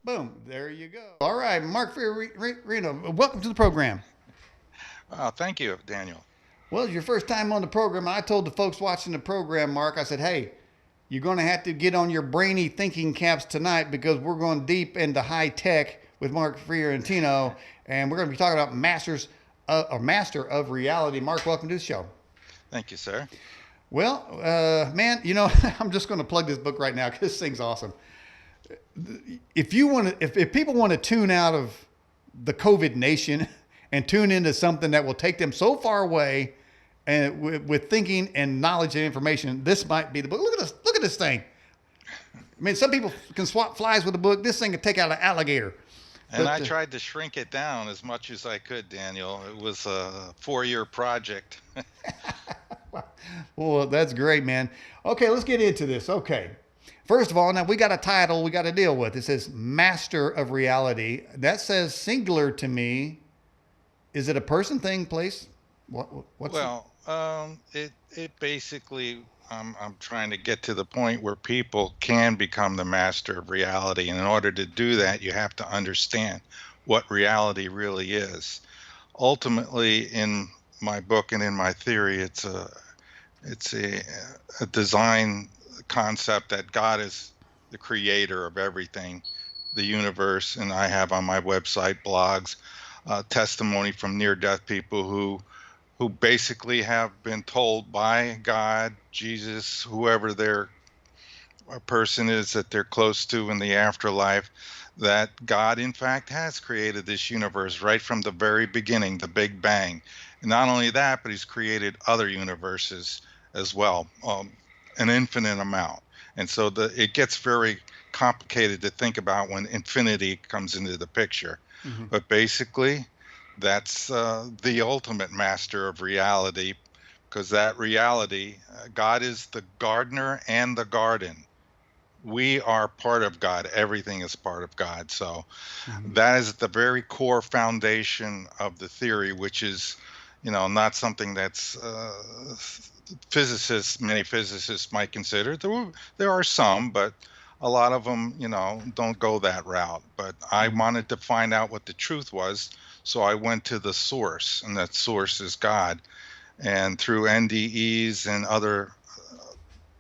Boom. There you go. All right, Mark Fiorino, welcome to the program. Thank you, Daniel. Well, it's your first time on the program. I told the folks watching the program, Mark, I said, hey, you're going to have to get on your brainy thinking caps tonight because we're going deep into high tech with Mark Fiorentino, and we're going to be talking about or master of reality. Mark, welcome to the show. Thank you, sir. Well, man, I'm just going to plug this book right now because this thing's awesome. If you want to, if people want to tune out of the COVID nation and tune into something that will take them so far away and with thinking and knowledge and information, this might be the book. Look at this. Look at this thing. I mean, some people can swat flies with a book. This thing can take out an alligator. And But I tried to shrink it down as much as I could, Daniel. It was a 4-year project. well, that's great, man. Okay, let's get into this. Okay. First of all, now we got a title we got to deal with. It says Master of Reality. That says singular to me. Is it a person, thing, place? What's it? Well, it basically I'm trying to get to the point where people can become the master of reality, and in order to do that, you have to understand what reality really is. Ultimately, in my book and in my theory, it's a design concept that God is the creator of everything, the universe, and I have on my website blogs, testimony from near-death people who basically have been told by God, Jesus, whoever their person is that they're close to in the afterlife, that God, in fact, has created this universe right from the very beginning, the Big Bang. And not only that, but He's created other universes as well, an infinite amount. And so it gets very complicated to think about when infinity comes into the picture. Mm-hmm. But basically, that's the ultimate master of reality, because that reality, God is the gardener and the garden. We are part of God. Everything is part of God. So Mm-hmm. that is the very core foundation of the theory, which is, not something that's many physicists might consider. There are some, but a lot of them, don't go that route. But I Mm-hmm. wanted to find out what the truth was, so I went to the source, and that source is God. And through NDEs and other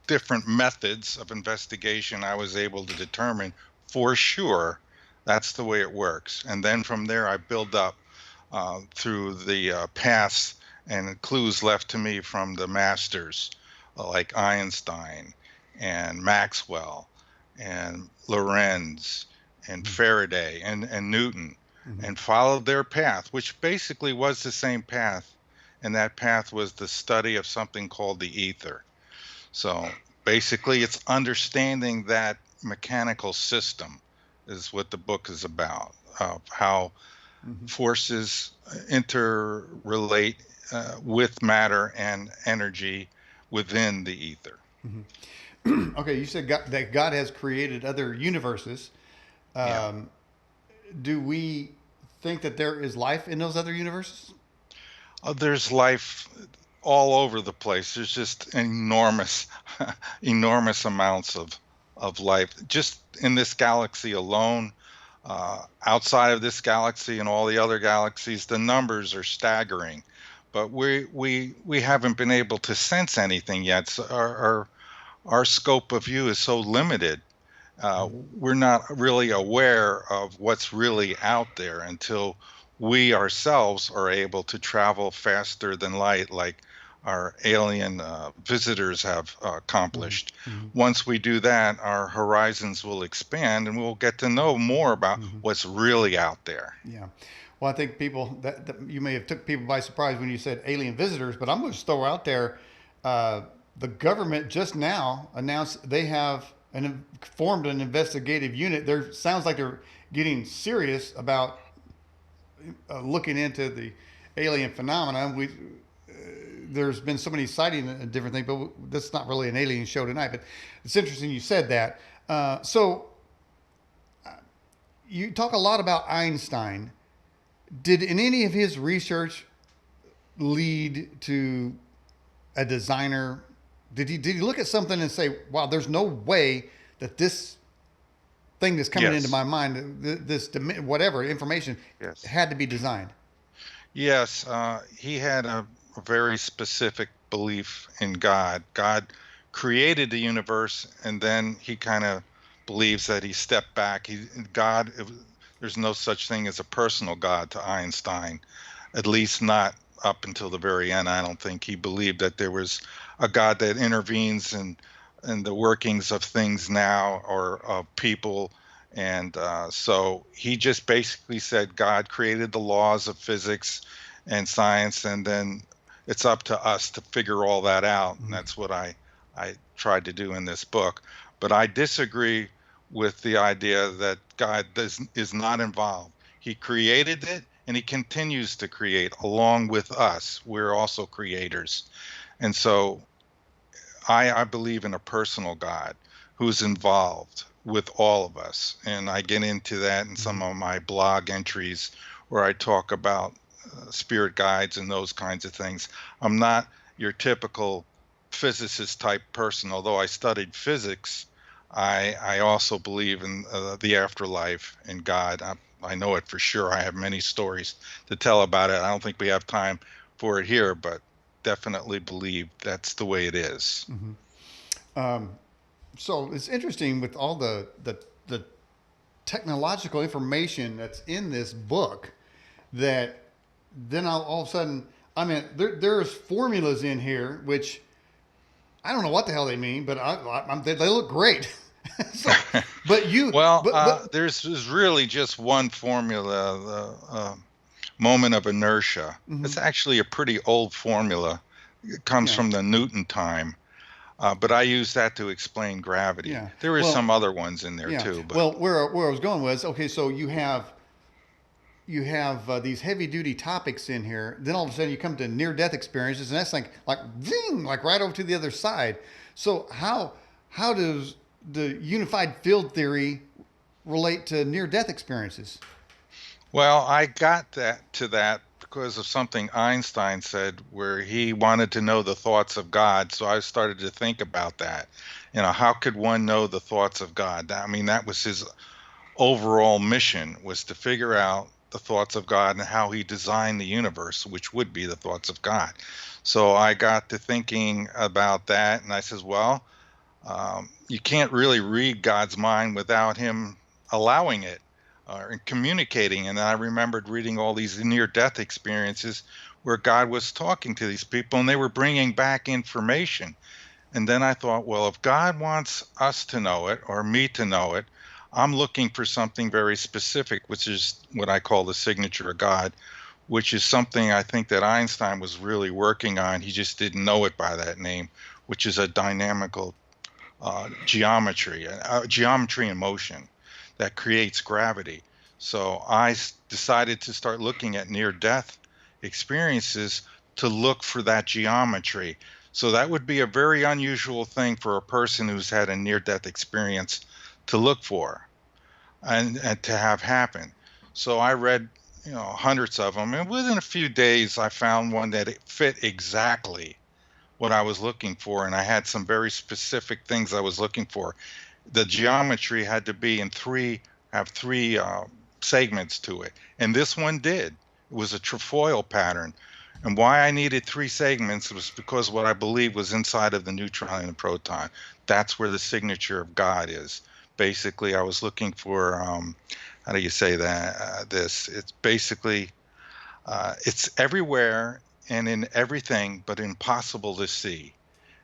different methods of investigation, I was able to determine for sure that's the way it works. And then from there, I build up through the paths and clues left to me from the masters like Einstein and Maxwell and Lorentz and Faraday and Newton, Mm-hmm. and followed their path, which basically was the same path. And that path was the study of something called the ether. So basically, it's understanding that mechanical system is what the book is about, how Mm-hmm. forces interrelate with matter and energy within the ether. Mm-hmm. Okay, you said that God has created other universes. Yeah. Um, do we think that there is life in those other universes? There's life all over the place. There's just enormous, enormous amounts of life just in this galaxy alone. Outside of this galaxy and all the other galaxies, the numbers are staggering. But we haven't been able to sense anything yet. So our scope of view is so limited. We're not really aware of what's really out there until we ourselves are able to travel faster than light, like our alien visitors have accomplished. Mm-hmm. Once we do that, our horizons will expand and we'll get to know more about Mm-hmm. what's really out there. Yeah. Well, I think people that you may have took people by surprise when you said alien visitors, but I'm going to throw out there. Uh, the government just now announced they have formed an investigative unit. There sounds like they're getting serious about looking into the alien phenomenon. There's been so many sightings and different things, but that's not really an alien show tonight. But it's interesting you said that. So you talk a lot about Einstein. Did in any of his research lead to a designer? Did he look at something and say, "Wow, there's no way that this thing that's coming into Yes. my mind. Whatever information Yes. had to be designed. Yes. He had a very specific belief in God. God created the universe, and then he kind of believes that he stepped back. God, there's no such thing as a personal God to Einstein, at least not up until the very end. I don't think he believed that there was a God that intervenes in the workings of things now or of people. And so he just basically said God created the laws of physics and science, and then it's up to us to figure all that out. And Mhm. that's what I tried to do in this book. But I disagree with the idea that is not involved. He created it and he continues to create along with us. We're also creators. And so I believe in a personal God who's involved with all of us. And I get into that in some Mhm. of my blog entries where I talk about spirit guides and those kinds of things. I'm not your typical physicist type person, although I studied physics. I also believe in the afterlife and God. I know it for sure. I have many stories to tell about it. I don't think we have time for it here, but definitely believe that's the way it is. Mhm. Um, so it's interesting with all the technological information that's in this book that then all of a sudden, I mean, there's formulas in here which I don't know what the hell they mean, but they look great. So, but you, Well, but there's really just one formula, the moment of inertia. mhm. It's actually a pretty old formula. It comes Yeah, from the Newton time, but I use that to explain gravity. yeah. There is some Well, other ones in there yeah. too, but Well, where I was going was okay. So you have these heavy duty topics in here. Then all of a sudden you come to near death experiences, and that's like zing, like right over to the other side. So how does the unified field theory relate to near death experiences? well, I got that because of something Einstein said where he wanted to know the thoughts of God. So I started to think about that. How could one know the thoughts of God? I mean, that was his overall mission, was to figure out the thoughts of God and how he designed the universe, which would be the thoughts of God. So I got to thinking about that, and I says, well, you can't really read God's mind without him allowing it and communicating. And I remembered reading all these near death experiences where God was talking to these people and they were bringing back information. And then I thought, well, if God wants us to know it or me to know it, I'm looking for something very specific, which is what I call the signature of God, which is something I think that Einstein was really working on. He just didn't know it by that name, which is a dynamical geometry in motion that creates gravity. So I decided to start looking at near death experiences to look for that geometry. So that would be a very unusual thing for a person who's had a near death experience to look for and to have happen. So I read, hundreds of them, and within a few days, I found one that it fit exactly what I was looking for, and I had some very specific things I was looking for. The geometry had to be have three segments to it, and this one did. It was a trefoil pattern, and why I needed three segments was because what I believe was inside of the neutron and the proton. That's where the signature of God is. Basically, I was looking for how do you say that? It's basically it's everywhere and in everything, but impossible to see.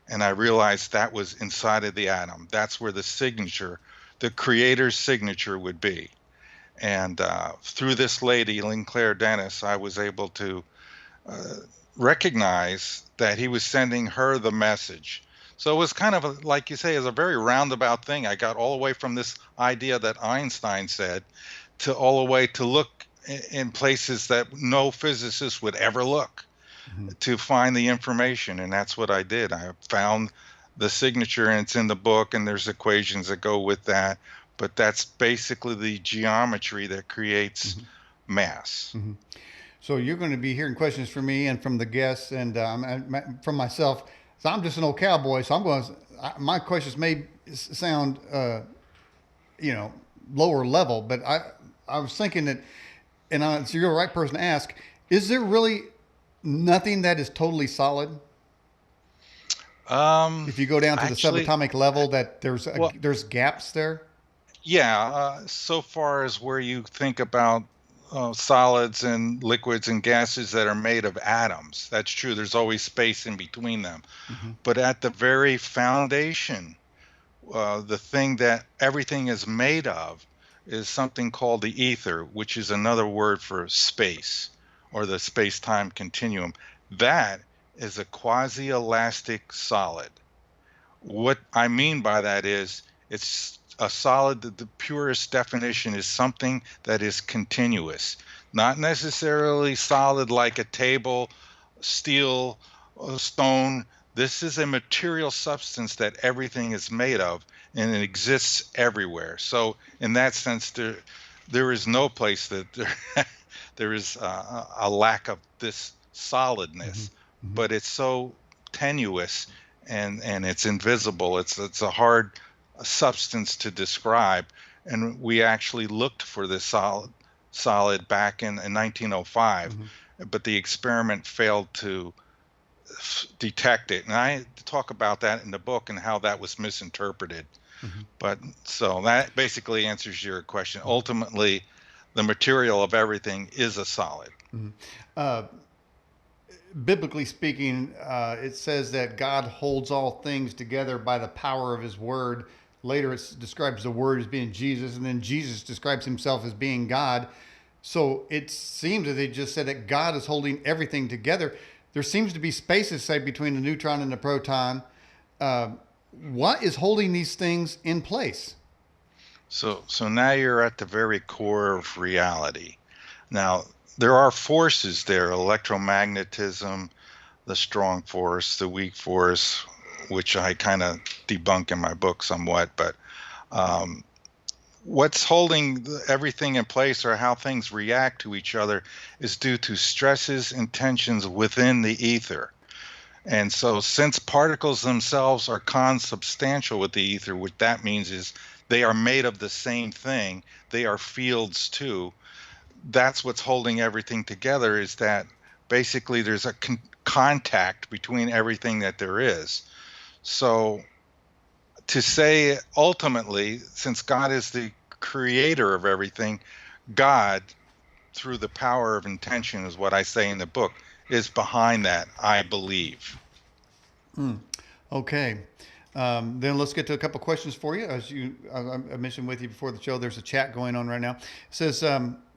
And I realized that was inside of the atom. That's where the signature, the creator's signature would be. And through this lady, Linclaire Dennis, I was able to uh, recognize that he was sending her the message. So it was kind of like you say, is a very roundabout thing. I got all the way from this idea that Einstein said to all the way to look in places that no physicist would ever look Mhm. to find the information. And that's what I did. I found the signature, and it's in the book, and there's equations that go with that. But that's basically the geometry that creates Mhm. mass. Mhm. So you're going to be hearing questions from me and from the guests and from myself. So I'm just an old cowboy. So my questions may sound, you know, lower level. But I was thinking that, and so you're the right person to ask. Is there really nothing that is totally solid? If you go down to the Actually, subatomic level, that well, there's gaps there. yeah, so far as where you think about solids and liquids and gases that are made of atoms, that's true. There's always space in between them. Hmm. But at the very foundation, the thing that everything is made of is something called the ether, which is another word for space or the space-time continuum. That is a quasi-elastic solid. What I mean by that is it's a solid that the purest definition is something that is continuous, not necessarily solid like a table, steel, stone. This is a material substance that everything is made of, and it exists everywhere. So in that sense, there is no place that there is a lack of this Hmm. solidness, Hmm. but it's so tenuous and it's invisible. It's a hard substance to describe, and we actually looked for this solid back in 1905, Hmm. but the experiment failed to detect it. And I talk about that in the book and how that was misinterpreted. Hmm. But so that basically answers your question. Ultimately, the material of everything is a solid. Hmm. Uh, Biblically speaking, it says that God holds all things together by the power of His Word. Later, it describes the Word as being Jesus, and then Jesus describes Himself as being God. So it seems that they just said that God is holding everything together. There seems to be spaces, say, between the neutron and the proton. Uh, what is holding these things in place? So now you're at the very core of reality. Now, there are forces there, electromagnetism, the strong force, the weak force, which I kind of debunk in my book somewhat. But um, what's holding everything in place or how things react to each other is due to stresses and tensions within the ether. And so, since particles themselves are consubstantial with the ether, what that means is they are made of the same thing, they are fields too. That's what's holding everything together, is that basically there's a contact between everything that there is. So to say ultimately, since God is the creator of everything, God, through the power of intention, is what I say in the book, is behind that, I believe. Okay. Then let's get to a couple questions for you. As I mentioned with you before the show, there's a chat going on right now. It says,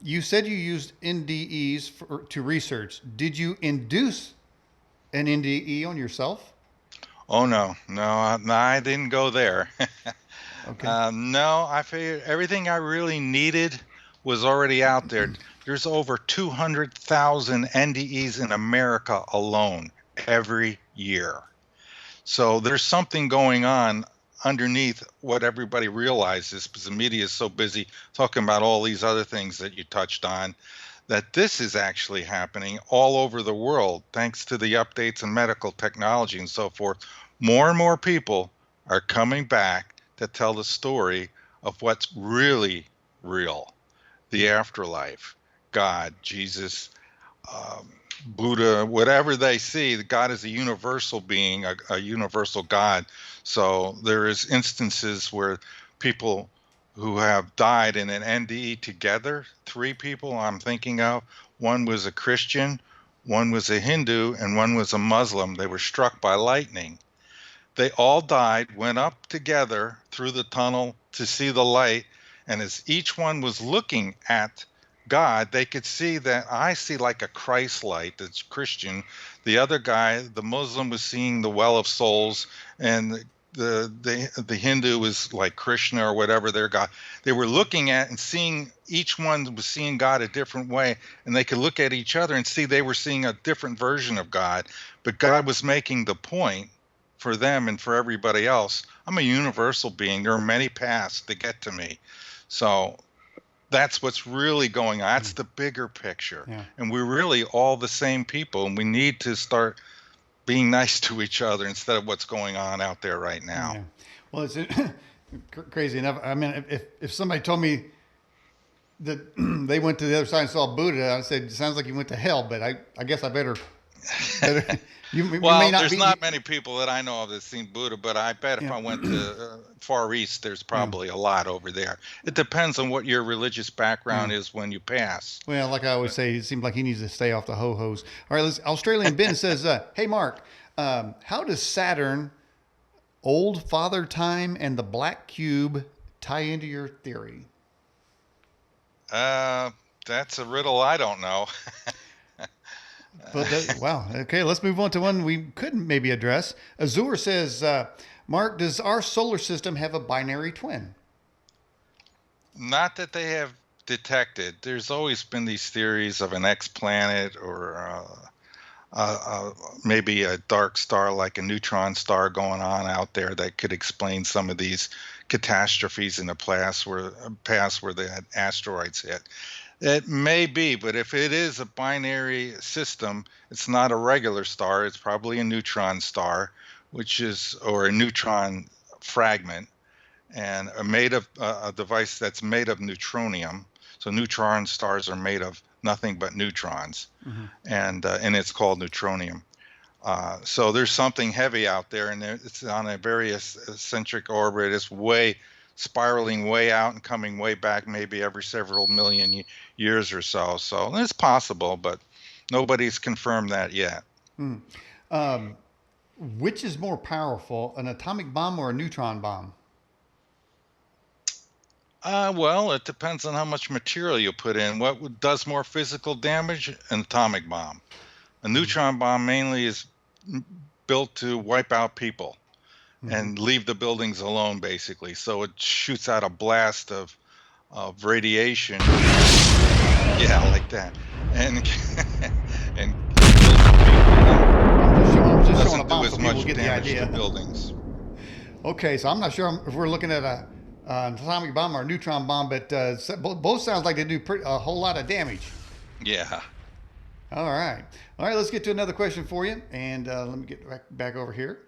you said you used NDEs to research. Did you induce an NDE on yourself? Oh no, I didn't go there. Okay. No, I figured everything I really needed was already out there. There's over 200,000 NDEs in America alone every year. So there's something going on underneath what everybody realizes, because the media is so busy talking about all these other things that you touched on, that this is actually happening all over the world thanks to the updates in medical technology and so forth. More and more people are coming back to tell the story of what's really real, the afterlife, God, Jesus, um, Buddha, whatever they see. God is a universal being, a universal God. So there is instances where people who have died in an NDE together, three people I'm thinking of. One was a Christian, one was a Hindu, and one was a Muslim. They were struck by lightning. They all died, went up together through the tunnel to see the light, and as each one was looking at God, they could see that I see like a Christ light that's Christian. The other guy, the Muslim, was seeing the well of souls, and the Hindu was like Krishna or whatever their God. They were looking at and seeing, each one was seeing God a different way, and they could look at each other and see they were seeing a different version of God. But God was making the point for them and for everybody else. I'm a universal being. There are many paths to get to me. So that's what's really going on. That's the bigger picture. Yeah. And we're really all the same people, and we need to start being nice to each other instead of what's going on out there right now. Yeah. Well, Crazy enough. I mean, if somebody told me that they went to the other side and saw Buddha, I said, sounds like you went to hell, but I guess I better you may Well, not there's be. not many people that I know of that seen Buddha, but I bet if Yeah. I went to Far East, there's Yeah. probably a lot over there. It depends on what your religious Yeah. background is when you pass. Well, like I always say, it seems like he needs to stay off the ho-hos. All right, Australian Ben says, hey, Mark, how does Saturn, old father time, and the black cube tie into your theory? Uh, that's a riddle I don't know. But wow, okay, let's move on to one we couldn't maybe address. Azur says, Mark, does our solar system have a binary twin? Not that they have detected. There's always been these theories of an X-planet or maybe a dark star like a neutron star going on out there that could explain some of these catastrophes in the past where they had asteroids hit. It may be, but if it is a binary system, it's not a regular star. It's probably a neutron star, or a neutron fragment, and made of a device that's made of neutronium. So neutron stars are made of nothing but neutrons, Mm-hmm. and it's called neutronium. So there's something heavy out there, and it's on a very eccentric orbit. It's spiraling way out and coming way back, maybe every several million years or so. So it's possible, but nobody's confirmed that yet. Mm. Um, which is more powerful, an atomic bomb or a neutron bomb? Well, it depends on how much material you put in. Does more physical damage? An atomic bomb. A neutron bomb mainly is built to wipe out people and leave the buildings alone, basically. So it shoots out a blast of radiation. Yeah, like that. And and kills the people. I'm just showing a Doesn't do bomb so as people much get the damage to idea. buildings. Okay, so I'm not sure if we're looking at an atomic bomb or a neutron bomb, but both sounds like they do a whole lot of damage. Yeah. All right. Let's get to another question for you, and let me get back over here.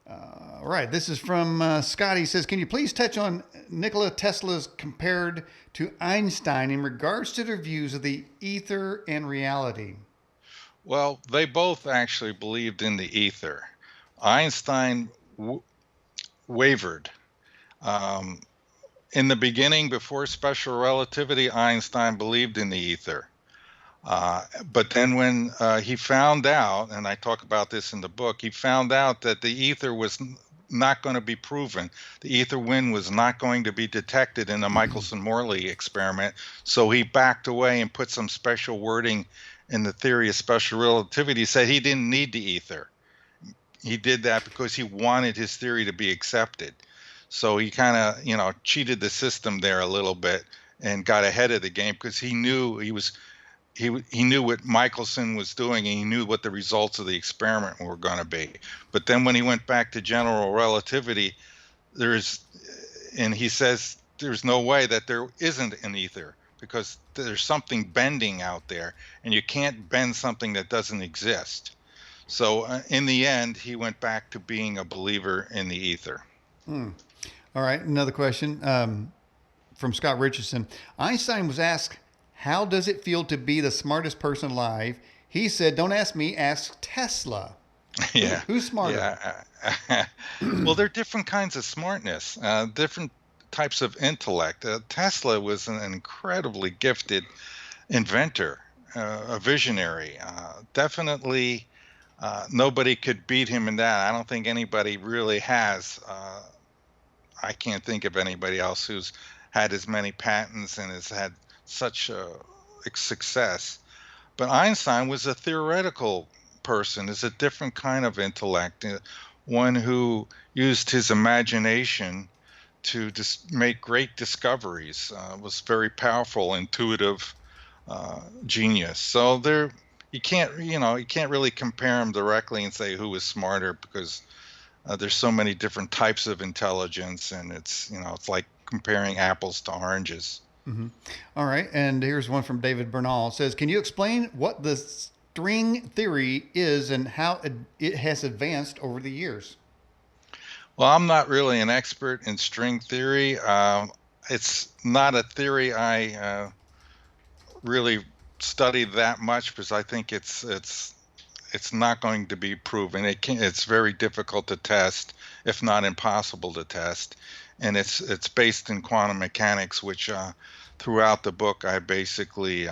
All right, this is from Scott. He says, "Can you please touch on Nikola Tesla's compared to Einstein in regards to their views of the ether and reality?" Well, they both actually believed in the ether. Einstein wavered. Um, in the beginning, before special relativity, Einstein believed in the ether. But then when he found out, and I talk about this in the book, he found out that the ether was not going to be proven. The ether wind was not going to be detected in the Michelson-Morley experiment. So he backed away and put some special wording in the theory of special relativity. He said he didn't need the ether. He did that because he wanted his theory to be accepted. So he kind of, cheated the system there a little bit and got ahead of the game because he knew he knew what Michelson was doing, and he knew what the results of the experiment were going to be. But then when he went back to general relativity, and he says there's no way that there isn't an ether because there's something bending out there, and you can't bend something that doesn't exist. So in the end, he went back to being a believer in the ether. All right, another question from Scott Richardson. Einstein was asked, "How does it feel to be the smartest person alive?" He said, "Don't ask me, ask Tesla." Yeah. Who's smarter? Yeah. Well, there are different kinds of smartness, different types of intellect. Tesla was an incredibly gifted inventor, a visionary. Definitely, nobody could beat him in that. I don't think anybody really has. I can't think of anybody else who's had as many patents and has had such success. But Einstein was a theoretical person, is a different kind of intellect, one who used his imagination to make great discoveries, was very powerful, intuitive genius. So you can't really compare them directly and say who is smarter because there's so many different types of intelligence, and it's like comparing apples to oranges. Mm-hmm. All right, and here's one from David Bernal. It says, "Can you explain what the string theory is and how it has advanced over the years?" Well, I'm not really an expert in string theory. It's not a theory I really study that much because I think it's not going to be proven. It's very difficult to test, if not impossible to test, and it's based in quantum mechanics, which throughout the book I basically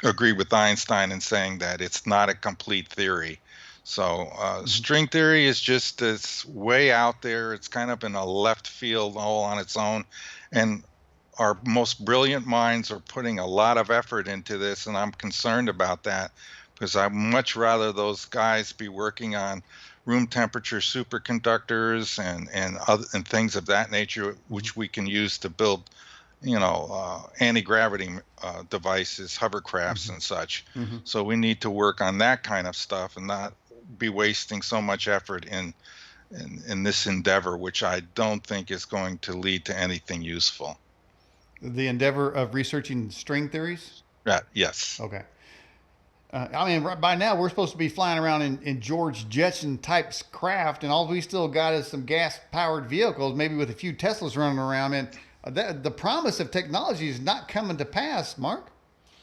agree with Einstein in saying that it's not a complete theory. So string theory is just it's way out there. It's kind of in a left field all on its own, and our most brilliant minds are putting a lot of effort into this, and I'm concerned about that because I'd much rather those guys be working on room temperature superconductors and things of that nature, which we can use to build, anti-gravity devices, hovercrafts, Mm-hmm. and such. Mm-hmm. So we need to work on that kind of stuff and not be wasting so much effort in this endeavor, which I don't think is going to lead to anything useful. The endeavor of researching string theories. Yes. Okay. I mean, by now we're supposed to be flying around in George Jetson type craft, and all we still got is some gas powered vehicles, maybe with a few Teslas running around. And the promise of technology is not coming to pass, Mark.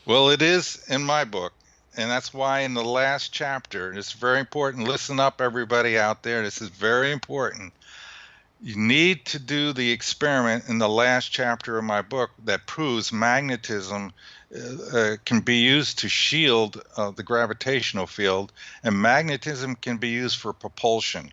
Well, it is in my book. And that's why in the last chapter, it's very important. Listen up, everybody out there. This is very important. You need to do the experiment in the last chapter of my book that proves magnetism can be used to shield the gravitational field, and magnetism can be used for propulsion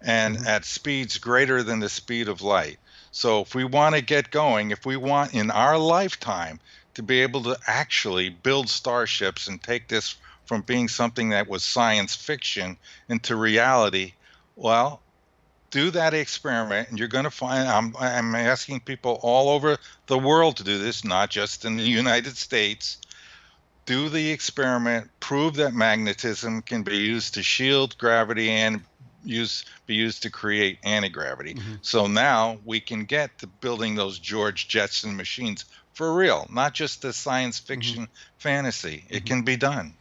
and Mm-hmm. at speeds greater than the speed of light. So, if we want to get going, if we want in our lifetime to be able to actually build starships and take this from being something that was science fiction into reality, well, do that experiment and you're going to find I'm asking people all over the world to do this, not just in the United States. Do the experiment, prove that magnetism can be used to shield gravity and be used to create anti-gravity. Mm-hmm. So now we can get to building those George Jetson machines for real, not just a science Mm-hmm. fiction fantasy. It Mm-hmm. can be done.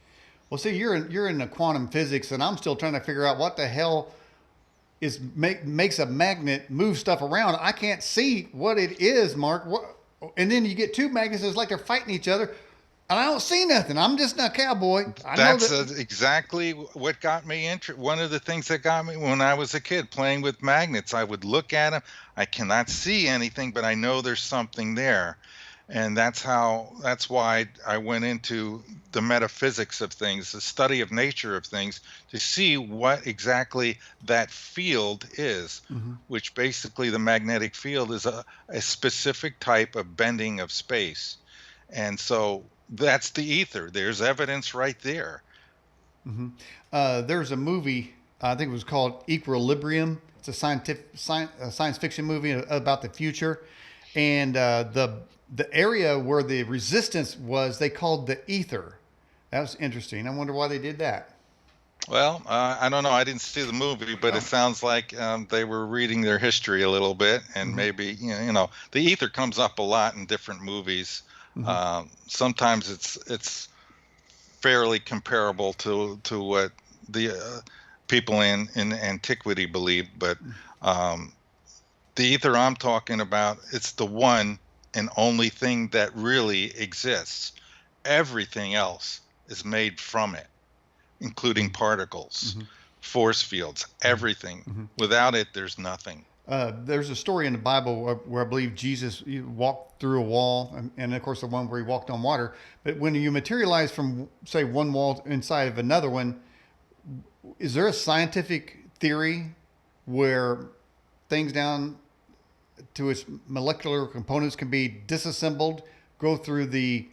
Well, see, you're in the quantum physics, and I'm still trying to figure out what the hell makes a magnet move stuff around. I can't see what it is, Mark. What? And then you get two magnets. It's like they're fighting each other, and I don't see nothing. I'm just a cowboy. I know That's that. exactly what got me one of the things that got me when I was a kid playing with magnets. I would look at them. I cannot see anything, but I know there's something there. And that's why I went into the metaphysics of things, the study of nature of things, to see what exactly that field is, Mm-hmm. which basically the magnetic field is a specific type of bending of space. And so that's the ether. There's evidence right there. Mm-hmm. There's a movie. I think it was called Equilibrium. It's a science fiction movie about the future, and the area where the resistance was, they called the ether. That was interesting. I wonder why they did that. Well, I don't know. I didn't see the movie, but it Oh. sounds like they were reading their history a little bit, and Mm-hmm. maybe the ether comes up a lot in different movies. Mm-hmm. Sometimes it's fairly comparable to what the people in antiquity believed, but um, the ether I'm talking about, it's the one and only thing that really exists. Everything else is made from it, including particles, Mm-hmm. force fields, everything. Mm-hmm. Without it, there's nothing. There's a story in the Bible where I believe Jesus walked through a wall, and of course the one where he walked on water. But when you materialize from, say, one wall inside of another one, is there a scientific theory where things down to its molecular components can be disassembled, go through the,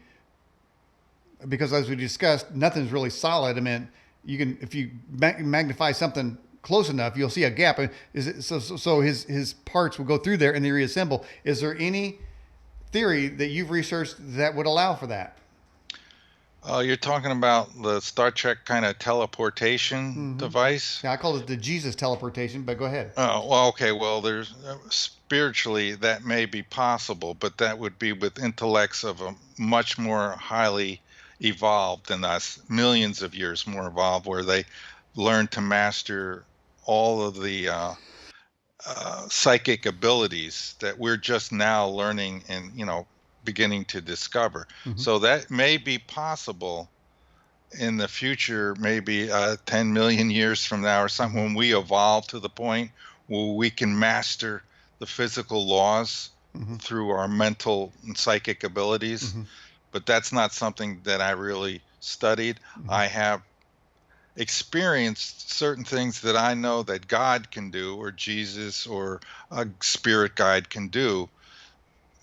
because as we discussed, nothing's really solid. I mean, you can, if you magnify something close enough, you'll see a gap. Is it so his parts will go through there and they reassemble? Is there any theory that you've researched that would allow for that? You're talking about the Star Trek kind of teleportation Mm-hmm. device? Yeah, I call it the Jesus teleportation, but go ahead. Oh, well, okay. Well, there's spiritually that may be possible, but that would be with intellects of a much more highly evolved than us, millions of years more evolved, where they learn to master all of the psychic abilities that we're just now learning and, beginning to discover. Mm-hmm. So that may be possible in the future, maybe 10 million years from now or something, when we evolve to the point where we can master the physical laws through our mental and psychic abilities. But that's not something that I really studied. I have experienced certain things that I know that God can do, or Jesus, or a spirit guide can do.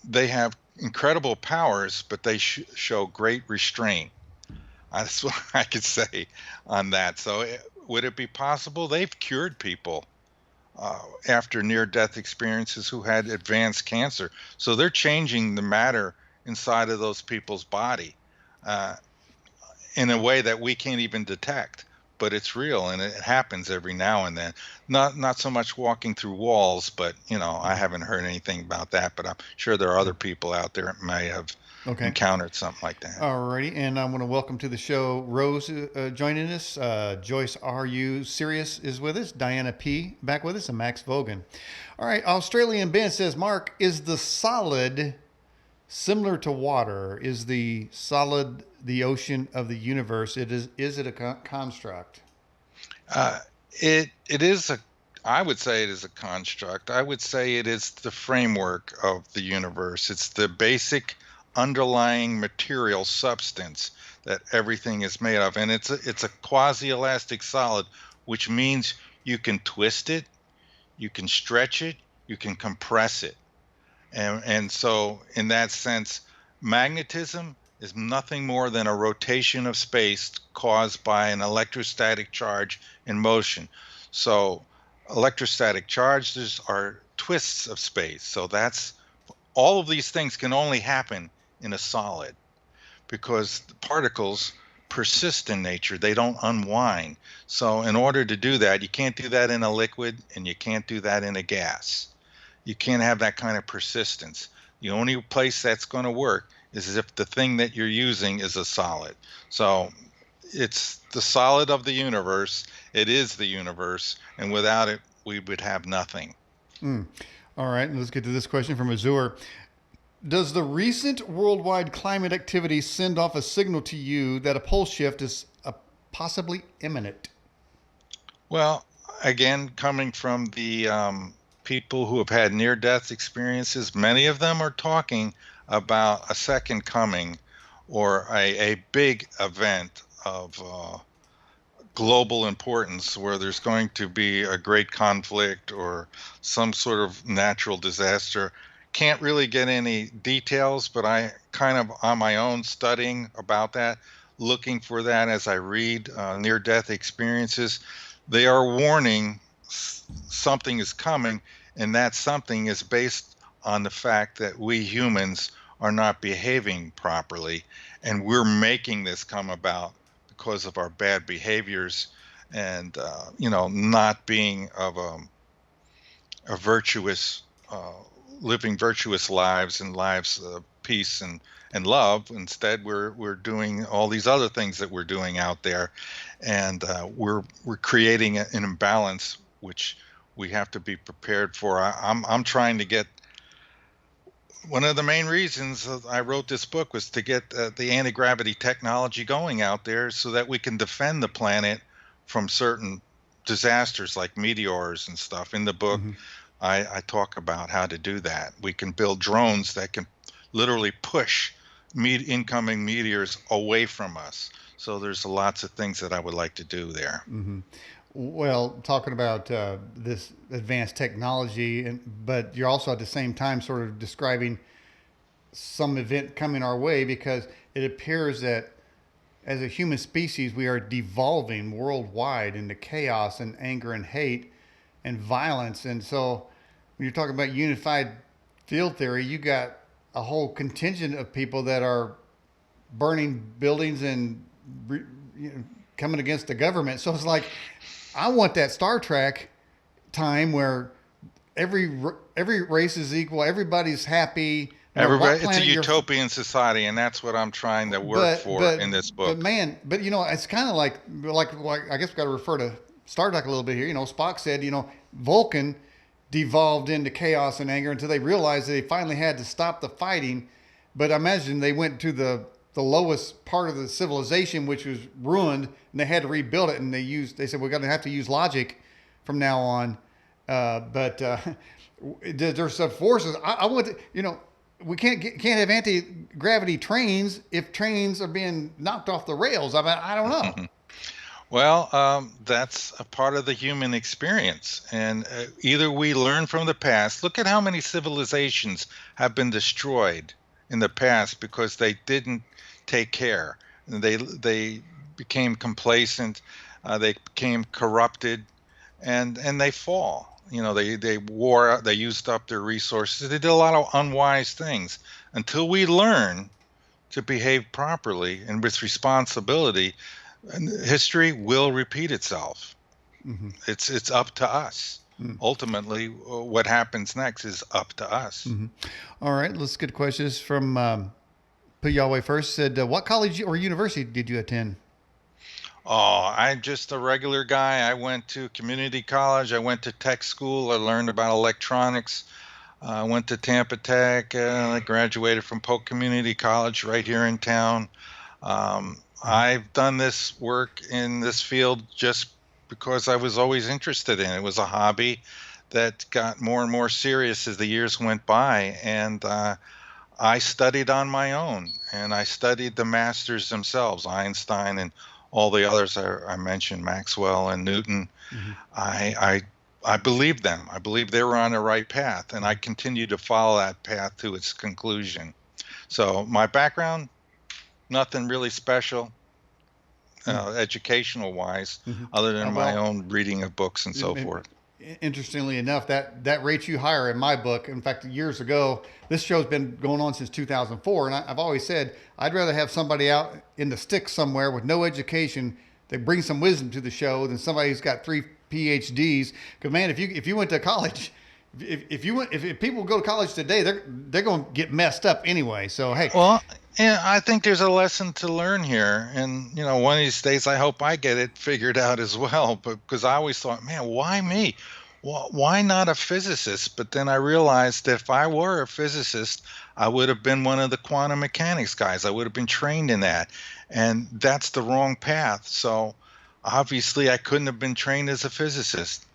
They have incredible powers, but they show great restraint. That's what I could say on that. So, would it be possible? They've cured people after near-death experiences who had advanced cancer. So they're changing the matter inside of those people's body uh, in a way that we can't even detect. But it's real, and it happens every now and then. Not so much walking through walls, but I haven't heard anything about that. But I'm sure there are other people out there that may have encountered something like that. Alrighty, and I want to welcome to the show Rose joining us. Joyce, are you serious? Is with us. Diana P back with us, and Max Vogan. All right, Australian Ben says, Mark, is the solid similar to water? Is the solid the ocean of the universe? Is it a construct? It is a. I would say it is a construct. I would say it is the framework of the universe. It's the basic underlying material substance that everything is made of, and it's a quasi-elastic solid, which means you can twist it, you can stretch it, you can compress it, and so in that sense, magnetism is nothing more than a rotation of space caused by an electrostatic charge in motion. So electrostatic charges are twists of space. So that's all of these things can only happen in a solid because the particles persist in nature. They don't unwind. So in order to do that, you can't do that in a liquid and you can't do that in a gas. You can't have that kind of persistence. The only place that's going to work is if the thing that you're using is a solid. So it's the solid of the universe. It is the universe. And without it, we would have nothing. All right, let's get to this question from Azure. Does the recent worldwide climate activity send off a signal to you that a pole shift is possibly imminent? Well, again, coming from the people who have had near-death experiences, many of them are talking about a second coming or a big event of global importance where there's going to be a great conflict or some sort of natural disaster. Can't really get any details, but I kind of on my own studying about that, looking for that as I read near-death experiences. They are warning something is coming, and that something is based on the fact that we humans are not behaving properly, and we're making this come about because of our bad behaviors and not being of a virtuous living virtuous lives and lives of peace and love. Instead, we're doing all these other things that we're doing out there, and we're creating an imbalance which we have to be prepared for. I'm trying to get. One of the main reasons I wrote this book was to get the anti-gravity technology going out there so that we can defend the planet from certain disasters like meteors and stuff. In the book, I talk about how to do that. We can build drones that can literally push incoming meteors away from us. So there's lots of things that I would like to do there. Well, talking about this advanced technology, but you're also at the same time sort of describing some event coming our way, because it appears that as a human species, we are devolving worldwide into chaos and anger and hate and violence. And so when you're talking about unified field theory, you got a whole contingent of people that are burning buildings and coming against the government. So it's like, I want that Star Trek time where every race is equal, everybo's happy. Everybody, it's a utopian society, and that's what I'm trying to work for in this book. But man, it's kind of like I guess we got to refer to Star Trek a little bit here. Spock said, Vulcan devolved into chaos and anger until they realized they finally had to stop the fighting. But I imagine they went to the lowest part of the civilization, which was ruined, and they had to rebuild it. And they said we're going to have to use logic from now on. But there's some forces. I want to, we can't have anti-gravity trains if trains are being knocked off the rails. I mean, I don't know. Well, that's a part of the human experience. And either we learn from the past. Look at how many civilizations have been destroyed in the past because they didn't take care. They became complacent. They became corrupted, and they fall. They used up their resources. They did a lot of unwise things. Until we learn to behave properly and with responsibility, and history will repeat itself. Mm-hmm. It's up to us. Mm-hmm. Ultimately, what happens next is up to us. Mm-hmm. All right, let's get questions from Put Yahweh first. Said, what college or university did you attend? Oh, I'm just a regular guy. I went to community college. I went to tech school. I learned about electronics. I went to Tampa Tech. I graduated from Polk Community College right here in town. I've done this work in this field just because I was always interested in it. It was a hobby that got more and more serious as the years went by. And I studied on my own, and I studied the masters themselves, Einstein and all the others I mentioned, Maxwell and Newton. Mm-hmm. I believed them. I believed they were on the right path, and I continued to follow that path to its conclusion. So my background, nothing really special, educational wise, other than my own reading of books and so forth. Interestingly enough, that rates you higher in my book. In fact, years ago, this show's been going on since 2004, and I've always said I'd rather have somebody out in the sticks somewhere with no education that brings some wisdom to the show than somebody who's got 3 PhDs. Because man, if you went to college, if people go to college today, they're going to get messed up anyway. So hey, well, yeah, I think there's a lesson to learn here, and one of these days I hope I get it figured out as well. But because I always thought, man, why me? Why not a physicist? But then I realized if I were a physicist, I would have been one of the quantum mechanics guys. I would have been trained in that, and that's the wrong path. So obviously, I couldn't have been trained as a physicist.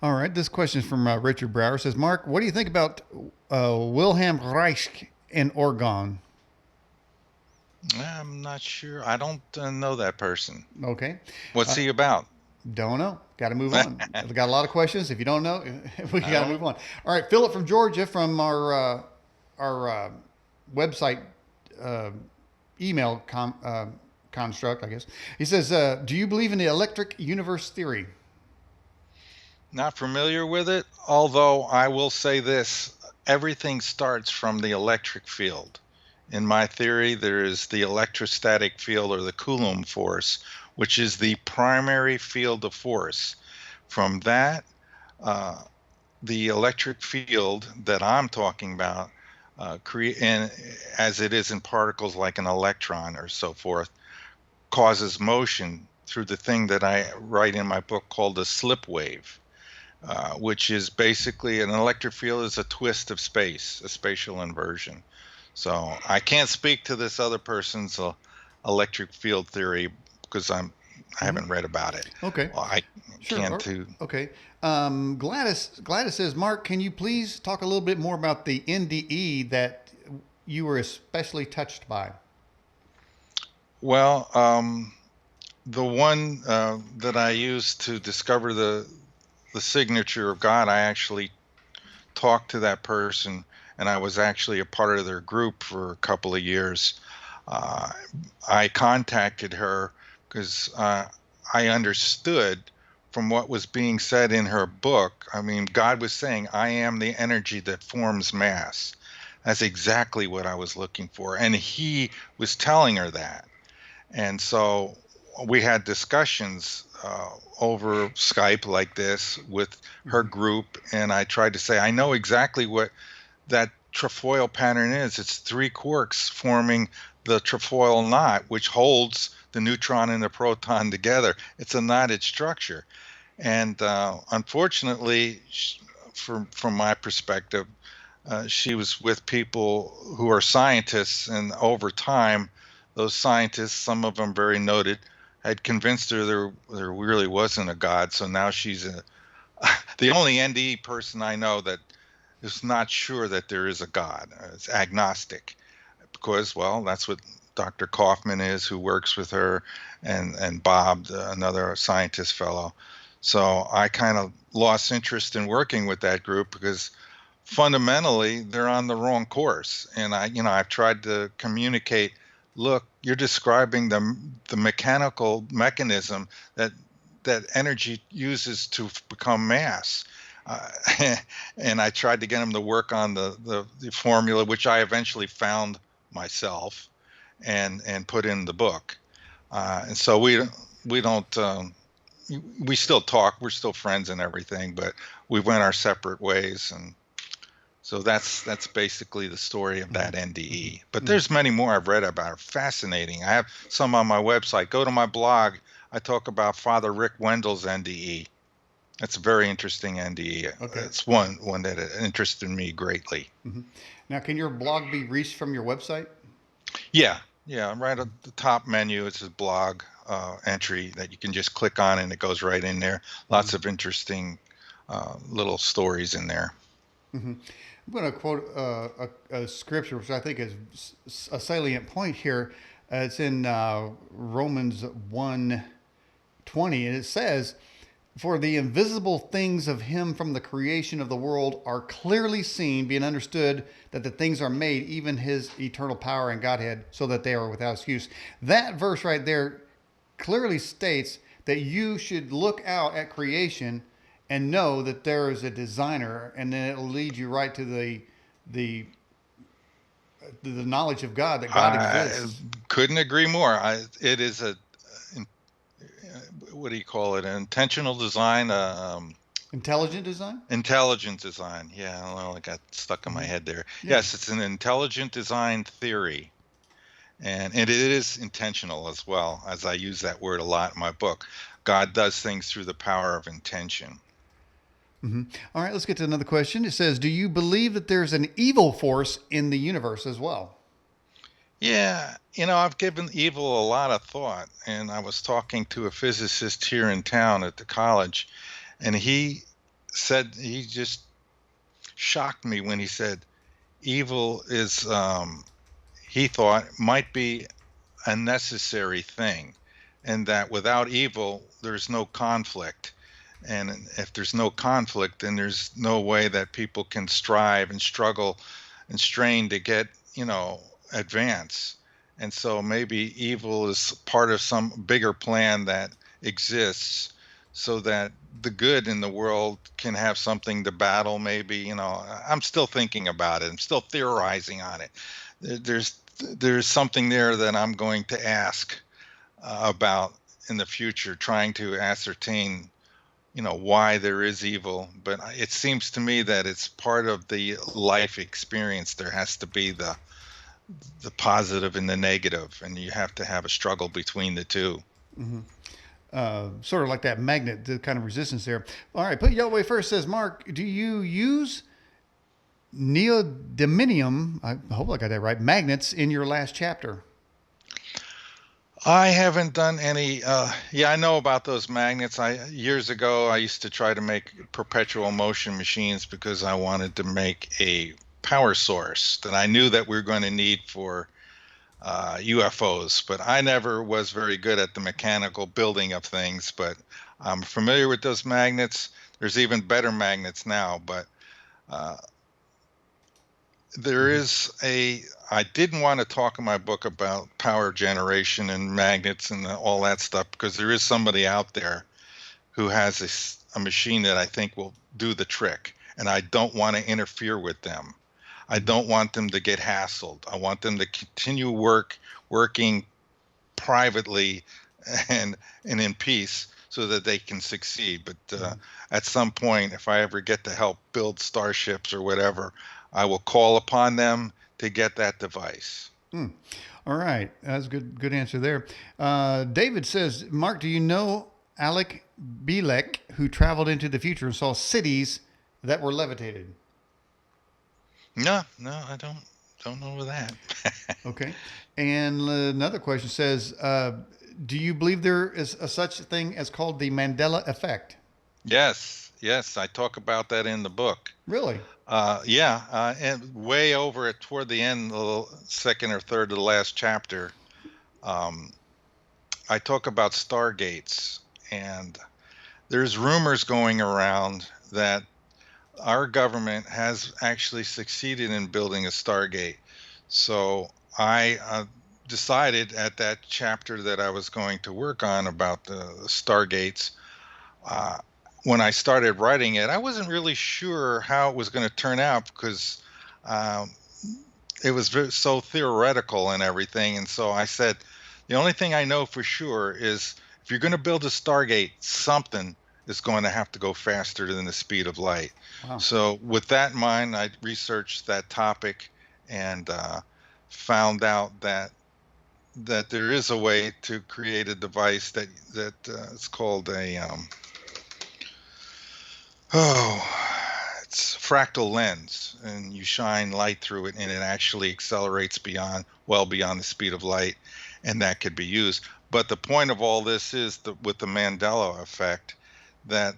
All right, this question is from Richard Brower. It says, Mark, what do you think about Wilhelm Reich in Oregon? I'm not sure. I don't know that person. Okay. What's he about? Don't know. Got to move on. I've got a lot of questions. If you don't know, we got to move on. All right, Philip from Georgia, from our website email construct, I guess. He says, do you believe in the electric universe theory? Not familiar with it, although I will say this. Everything starts from the electric field. In my theory, there is the electrostatic field, or the Coulomb force, which is the primary field of force. From that, the electric field that I'm talking about, and as it is in particles like an electron or so forth, causes motion through the thing that I write in my book called a slip wave, which is basically an electric field is a twist of space, a spatial inversion. So I can't speak to this other person's electric field theory because I haven't read about it. Okay. Well, I can't too. Okay. Gladys says, Mark, can you please talk a little bit more about the NDE that you were especially touched by? Well, the one that I used to discover the signature of God, I actually talked to that person, and I was actually a part of their group for a couple of years. I contacted her because I understood from what was being said in her book. I mean, God was saying, I am the energy that forms mass. That's exactly what I was looking for. And he was telling her that. And so we had discussions over Skype like this with her group. And I tried to say, I know exactly what that trefoil pattern is. It's three quarks forming the trefoil knot, which holds the neutron and the proton together. It's a knotted structure. And unfortunately, from my perspective, she was with people who are scientists, and over time, those scientists, some of them very noted, had convinced her there really wasn't a God. So now she's the only NDE person I know that is not sure that there is a God. It's agnostic, because, well, that's what Dr. Kaufman is, who works with her, and Bob, another scientist fellow. So I kind of lost interest in working with that group because fundamentally they're on the wrong course. And I've tried to communicate, look, you're describing the mechanical mechanism that energy uses to become mass. Uh, and I tried to get them to work on the formula, which I eventually found myself and put in the book. And so we don't we still talk. We're still friends and everything, but we went our separate ways. And so that's basically the story of that NDE. But there's many more I've read about. Fascinating. I have some on my website. Go to my blog. I talk about Father Rick Wendel's NDE. That's a very interesting NDE. Okay. It's one that interested me greatly. Mm-hmm. Now, can your blog be reached from your website? Yeah. Right at the top menu, it's a blog entry that you can just click on, and it goes right in there. Lots of interesting little stories in there. Mm-hmm. I'm going to quote a scripture, which I think is a salient point here. It's in Romans 1:20, and it says, "For the invisible things of him from the creation of the world are clearly seen, being understood that the things are made, even his eternal power and Godhead, so that they are without excuse." That verse right there clearly states that you should look out at creation and know that there is a designer, and then it'll lead you right to the knowledge of God, that God exists. Couldn't agree more. It is what do you call it? An intentional design. Intelligent design? Intelligent design. Yeah, well, it got stuck in my head there. Yeah. Yes, it's an intelligent design theory. And it is intentional as well, as I use that word a lot in my book. God does things through the power of intention. Mm-hmm. All right, let's get to another question. It says, do you believe that there's an evil force in the universe as well? Yeah, I've given evil a lot of thought, and I was talking to a physicist here in town at the college, and he just shocked me when he said evil is, he thought, might be a necessary thing, and that without evil, there's no conflict. And if there's no conflict, then there's no way that people can strive and struggle and strain to get, advance. And so maybe evil is part of some bigger plan that exists so that the good in the world can have something to battle. Maybe, I'm still thinking about it. I'm still theorizing on it. There's something there that I'm going to ask about in the future, trying to ascertain why there is evil. But it seems to me that it's part of the life experience. There has to be the positive and the negative, and you have to have a struggle between the two. Mm-hmm. Sort of like that magnet, the kind of resistance there. All right, put Yahweh first says, Mark, do you use neodymium, I hope I got that right, magnets in your last chapter? I haven't done any. I know about those magnets. Years ago, I used to try to make perpetual motion machines because I wanted to make a power source that I knew that we were going to need for UFOs. But I never was very good at the mechanical building of things. But I'm familiar with those magnets. There's even better magnets now. But there is I didn't want to talk in my book about power generation and magnets and all that stuff, because there is somebody out there who has a machine that I think will do the trick, and I don't want to interfere with them. I don't want them to get hassled. I want them to continue working privately and in peace so that they can succeed. But at some point, if I ever get to help build starships or whatever, I will call upon them to get that device. Hmm. All right, that's a good answer there. David says, Mark, do you know Alec Bielek, who traveled into the future and saw cities that were levitated? No, I don't know that. Okay. And another question says, do you believe there is a such thing as called the Mandela effect? Yes, I talk about that in the book. Really? Yeah, and way over it toward the end, the second or third of the last chapter, um, I talk about stargates, and there's rumors going around that our government has actually succeeded in building a stargate. So I decided at that chapter that I was going to work on about the stargates. Uh, when I started writing it, I wasn't really sure how it was going to turn out because um, it was so theoretical and everything. And so I said, the only thing I know for sure is if you're going to build a Stargate, something is going to have to go faster than the speed of light. Wow. So with that in mind, I researched that topic and found out that there is a way to create a device that it's called a it's a fractal lens, and you shine light through it, and it actually accelerates well beyond the speed of light, and that could be used. But the point of all this is with the Mandela effect, that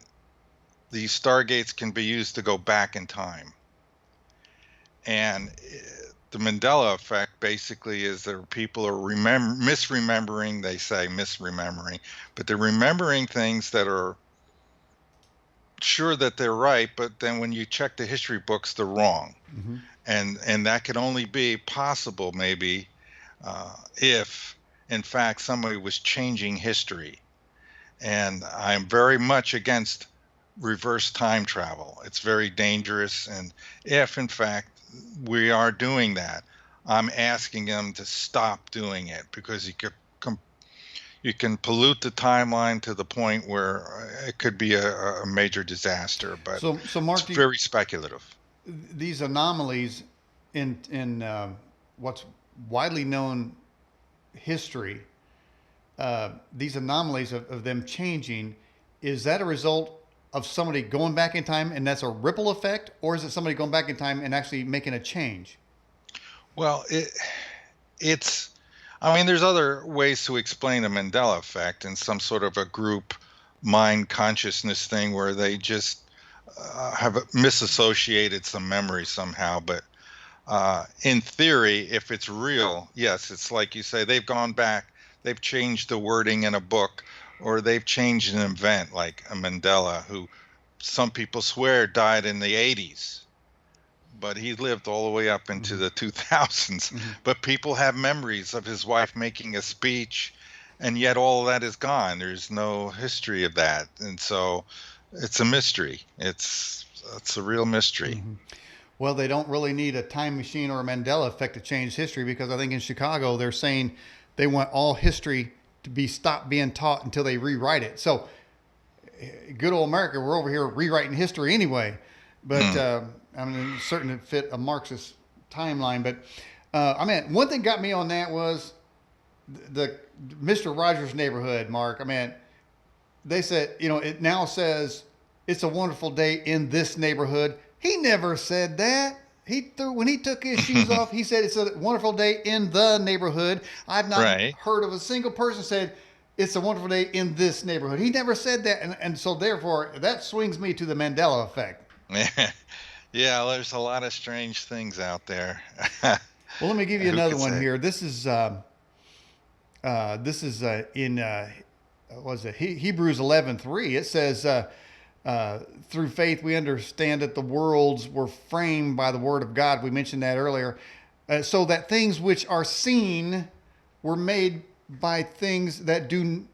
these stargates can be used to go back in time. And the Mandela effect basically is that people are misremembering, they say misremembering, but they're remembering things that are sure that they're right, but then when you check the history books, they're wrong. Mm-hmm. And that could only be possible maybe if, in fact, somebody was changing history. And I'm very much against reverse time travel. It's very dangerous. And if, in fact, we are doing that, I'm asking them to stop doing it because you can pollute the timeline to the point where it could be a major disaster. But So it's Mark, very speculative. these anomalies in what's widely known history, these anomalies of them changing, is that a result of somebody going back in time and that's a ripple effect, or is it somebody going back in time and actually making a change? Well, it's, I mean, there's other ways to explain the Mandela effect and some sort of a group mind consciousness thing where they just have misassociated some memory somehow. But in theory, if it's real, yes, it's like you say, they've gone back, they've changed the wording in a book, or they've changed an event like a Mandela, who some people swear died in the 80s, but he lived all the way up into Mm-hmm. the 2000s. Mm-hmm. But people have memories of his wife making a speech, and yet all of that is gone. There's no history of that. And so it's a mystery. It's a real mystery. Mm-hmm. Well, they don't really need a time machine or a Mandela effect to change history, because I think in Chicago they're saying they want all history to be stopped being taught until they rewrite it. So, good old America, we're over here rewriting history anyway. But Mm. I mean, it's certain to fit a Marxist timeline. But I mean, one thing got me on that was the Mr. Rogers' Neighborhood, Mark. I mean, they said, it now says it's a wonderful day in this neighborhood. He never said that. When he took his shoes off, he said it's a wonderful day in the neighborhood. I've not Right. heard of a single person said it's a wonderful day in this neighborhood. He never said that, and so therefore that swings me to the Mandela effect. Yeah, there's a lot of strange things out there. Well, let me give you Who another could one say? here. This is in was it Hebrews 11:3. It says, through faith we understand that the worlds were framed by the word of God. We mentioned that earlier, so that things which are seen were made by things that do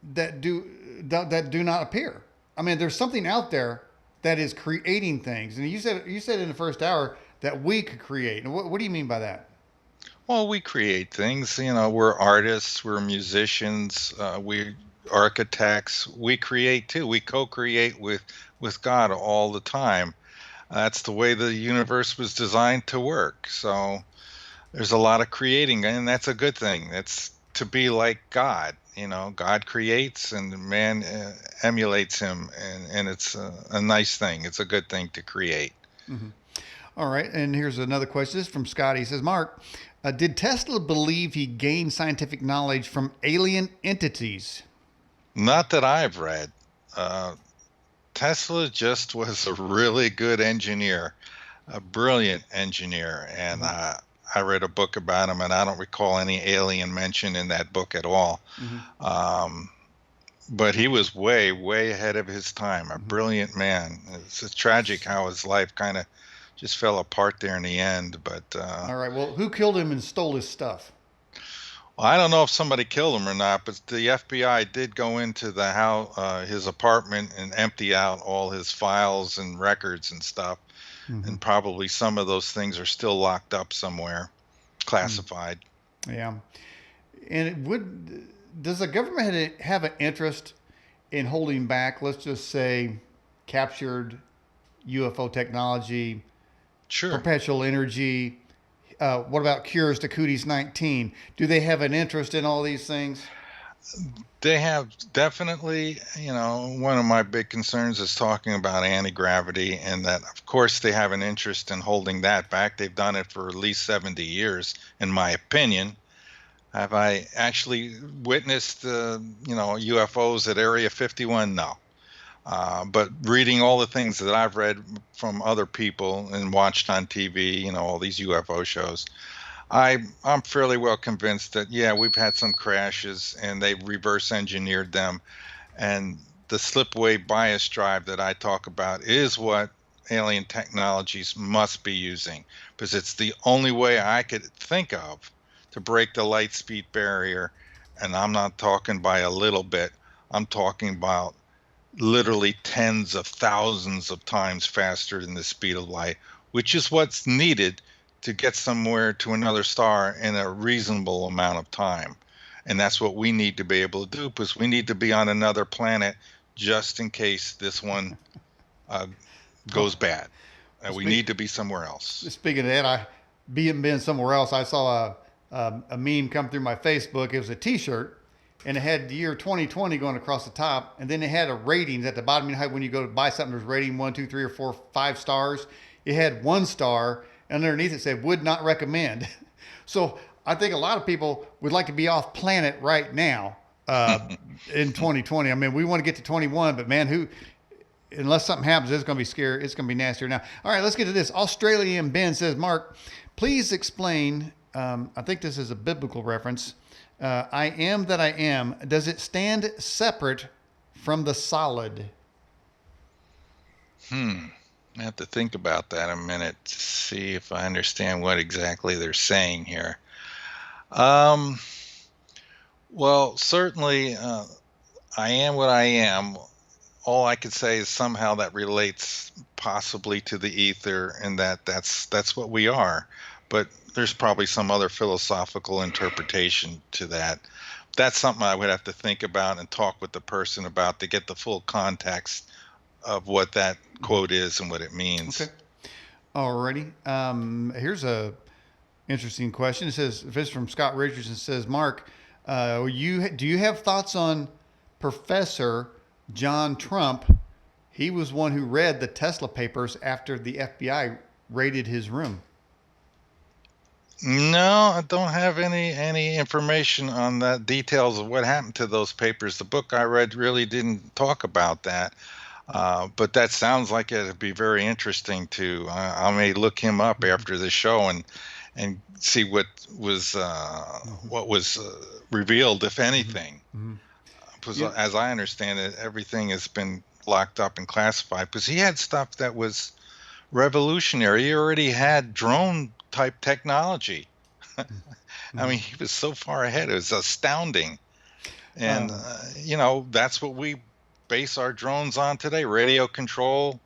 not appear. I mean, there's something out there that is creating things, and you said in the first hour that we could create. And what do you mean by that? Well, we create things. We're artists, we're musicians, we architects. We create too. We co-create with God all the time. That's the way the universe was designed to work. So there's a lot of creating, and that's a good thing. It's to be like God. God creates and man emulates him, and it's a nice thing. It's a good thing to create. All right, and here's another question. This is from Scotty. He says, Mark, did Tesla believe he gained scientific knowledge from alien entities? Not that I've read. Uh, Tesla just was a really good engineer, a brilliant engineer, and Mm-hmm. I read a book about him, and I don't recall any alien mention in that book at all. Mm-hmm. Um, but he was way, way ahead of his time. A Mm-hmm. brilliant man. It's tragic how his life kind of just fell apart there in the end. But All right, well, who killed him and stole his stuff? well, I don't know if somebody killed him or not. But the FBI did go into the house, his apartment, and empty out all his files and records and stuff. Mm-hmm. And probably some of those things are still locked up somewhere, classified. Yeah. And does the government have an interest in holding back, let's just say, captured UFO technology, Sure. perpetual energy? What about cures to Cooties 19? Do they have an interest in all these things? They have definitely, one of my big concerns is talking about anti-gravity, and that, of course, they have an interest in holding that back. They've done it for at least 70 years, in my opinion. Have I actually witnessed, UFOs at Area 51? No. But reading all the things that I've read from other people and watched on TV, all these UFO shows, I'm fairly well convinced that, yeah, we've had some crashes and they reverse engineered them. And the slipway bias drive that I talk about is what alien technologies must be using, because it's the only way I could think of to break the light speed barrier. And I'm not talking by a little bit, I'm talking about literally tens of thousands of times faster than the speed of light, which is what's needed to get somewhere to another star in a reasonable amount of time. And that's what we need to be able to do, because we need to be on another planet just in case this one goes Oh, bad. We speak, need to be somewhere else. speaking of that, being somewhere else, I saw a meme come through my Facebook. It was a T-shirt, and it had the year 2020 going across the top, and then it had a ratings at the bottom. You know how when you go to buy something, there's rating 1, 2, 3, or 4, 5 stars. It had 1 star, and underneath it said "would not recommend." So I think a lot of people would like to be off planet right now in 2020. I mean, we want to get to 21, but man, unless something happens, it's going to be scary. It's going to be nastier now. All right, let's get to this. Australian Ben says, Mark, please explain. I think this is a biblical reference. I am that I am. Does it stand separate from the solid? I have to think about that a minute to see if I understand what exactly they're saying here. Um, well, certainly, I am what I am. All I could say is somehow that relates possibly to the ether, and that's what we are. But there's probably some other philosophical interpretation to that. That's something I would have to think about and talk with the person about to get the full context of what that quote is and what it means. Okay. Alrighty. Here's a interesting question. It says, if it's from Scott Richardson, it says, Mark, do you have thoughts on Professor John Trump? He was one who read the Tesla papers after the FBI raided his room. No, I don't have any information on the details of what happened to those papers. The book I read really didn't talk about that. But that sounds like it'd be very interesting to. I may look him up after the show and see what was revealed, if anything. Mm-hmm. Because Yeah. as I understand it, everything has been locked up and classified. Because he had stuff that was revolutionary. He already had drone type technology. I mean, he was so far ahead. It was astounding. And, Um, that's what we base our drones on today, radio control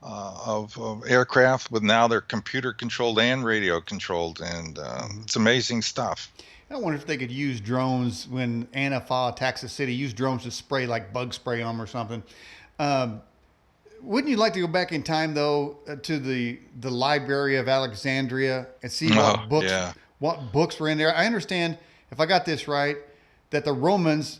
of aircraft, but now they're computer controlled and radio controlled. And it's amazing stuff. I wonder if they could use drones when Antifa attacks a city, use drones to spray like bug spray on them or something. Um, Wouldn't you like to go back in time though to the Library of Alexandria and see Oh, yeah. what books were in there? I understand, if I got this right, that the Romans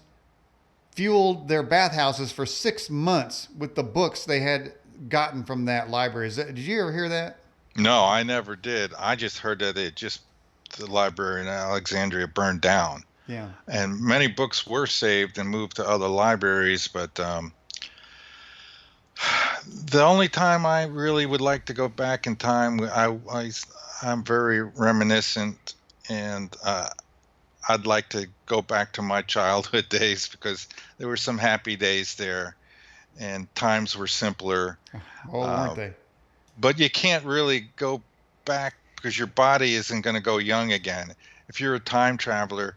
fueled their bathhouses for 6 months with the books they had gotten from that library. Did you ever hear that? No, I never did. I just heard that the library in Alexandria burned down, Yeah. and many books were saved and moved to other libraries. But the only time I really would like to go back in time, I'm very reminiscent, and I'd like to go back to my childhood days because there were some happy days there, and times were simpler. Oh, weren't Uh, they? but you can't really go back because your body isn't going to go young again. If you're a time traveler,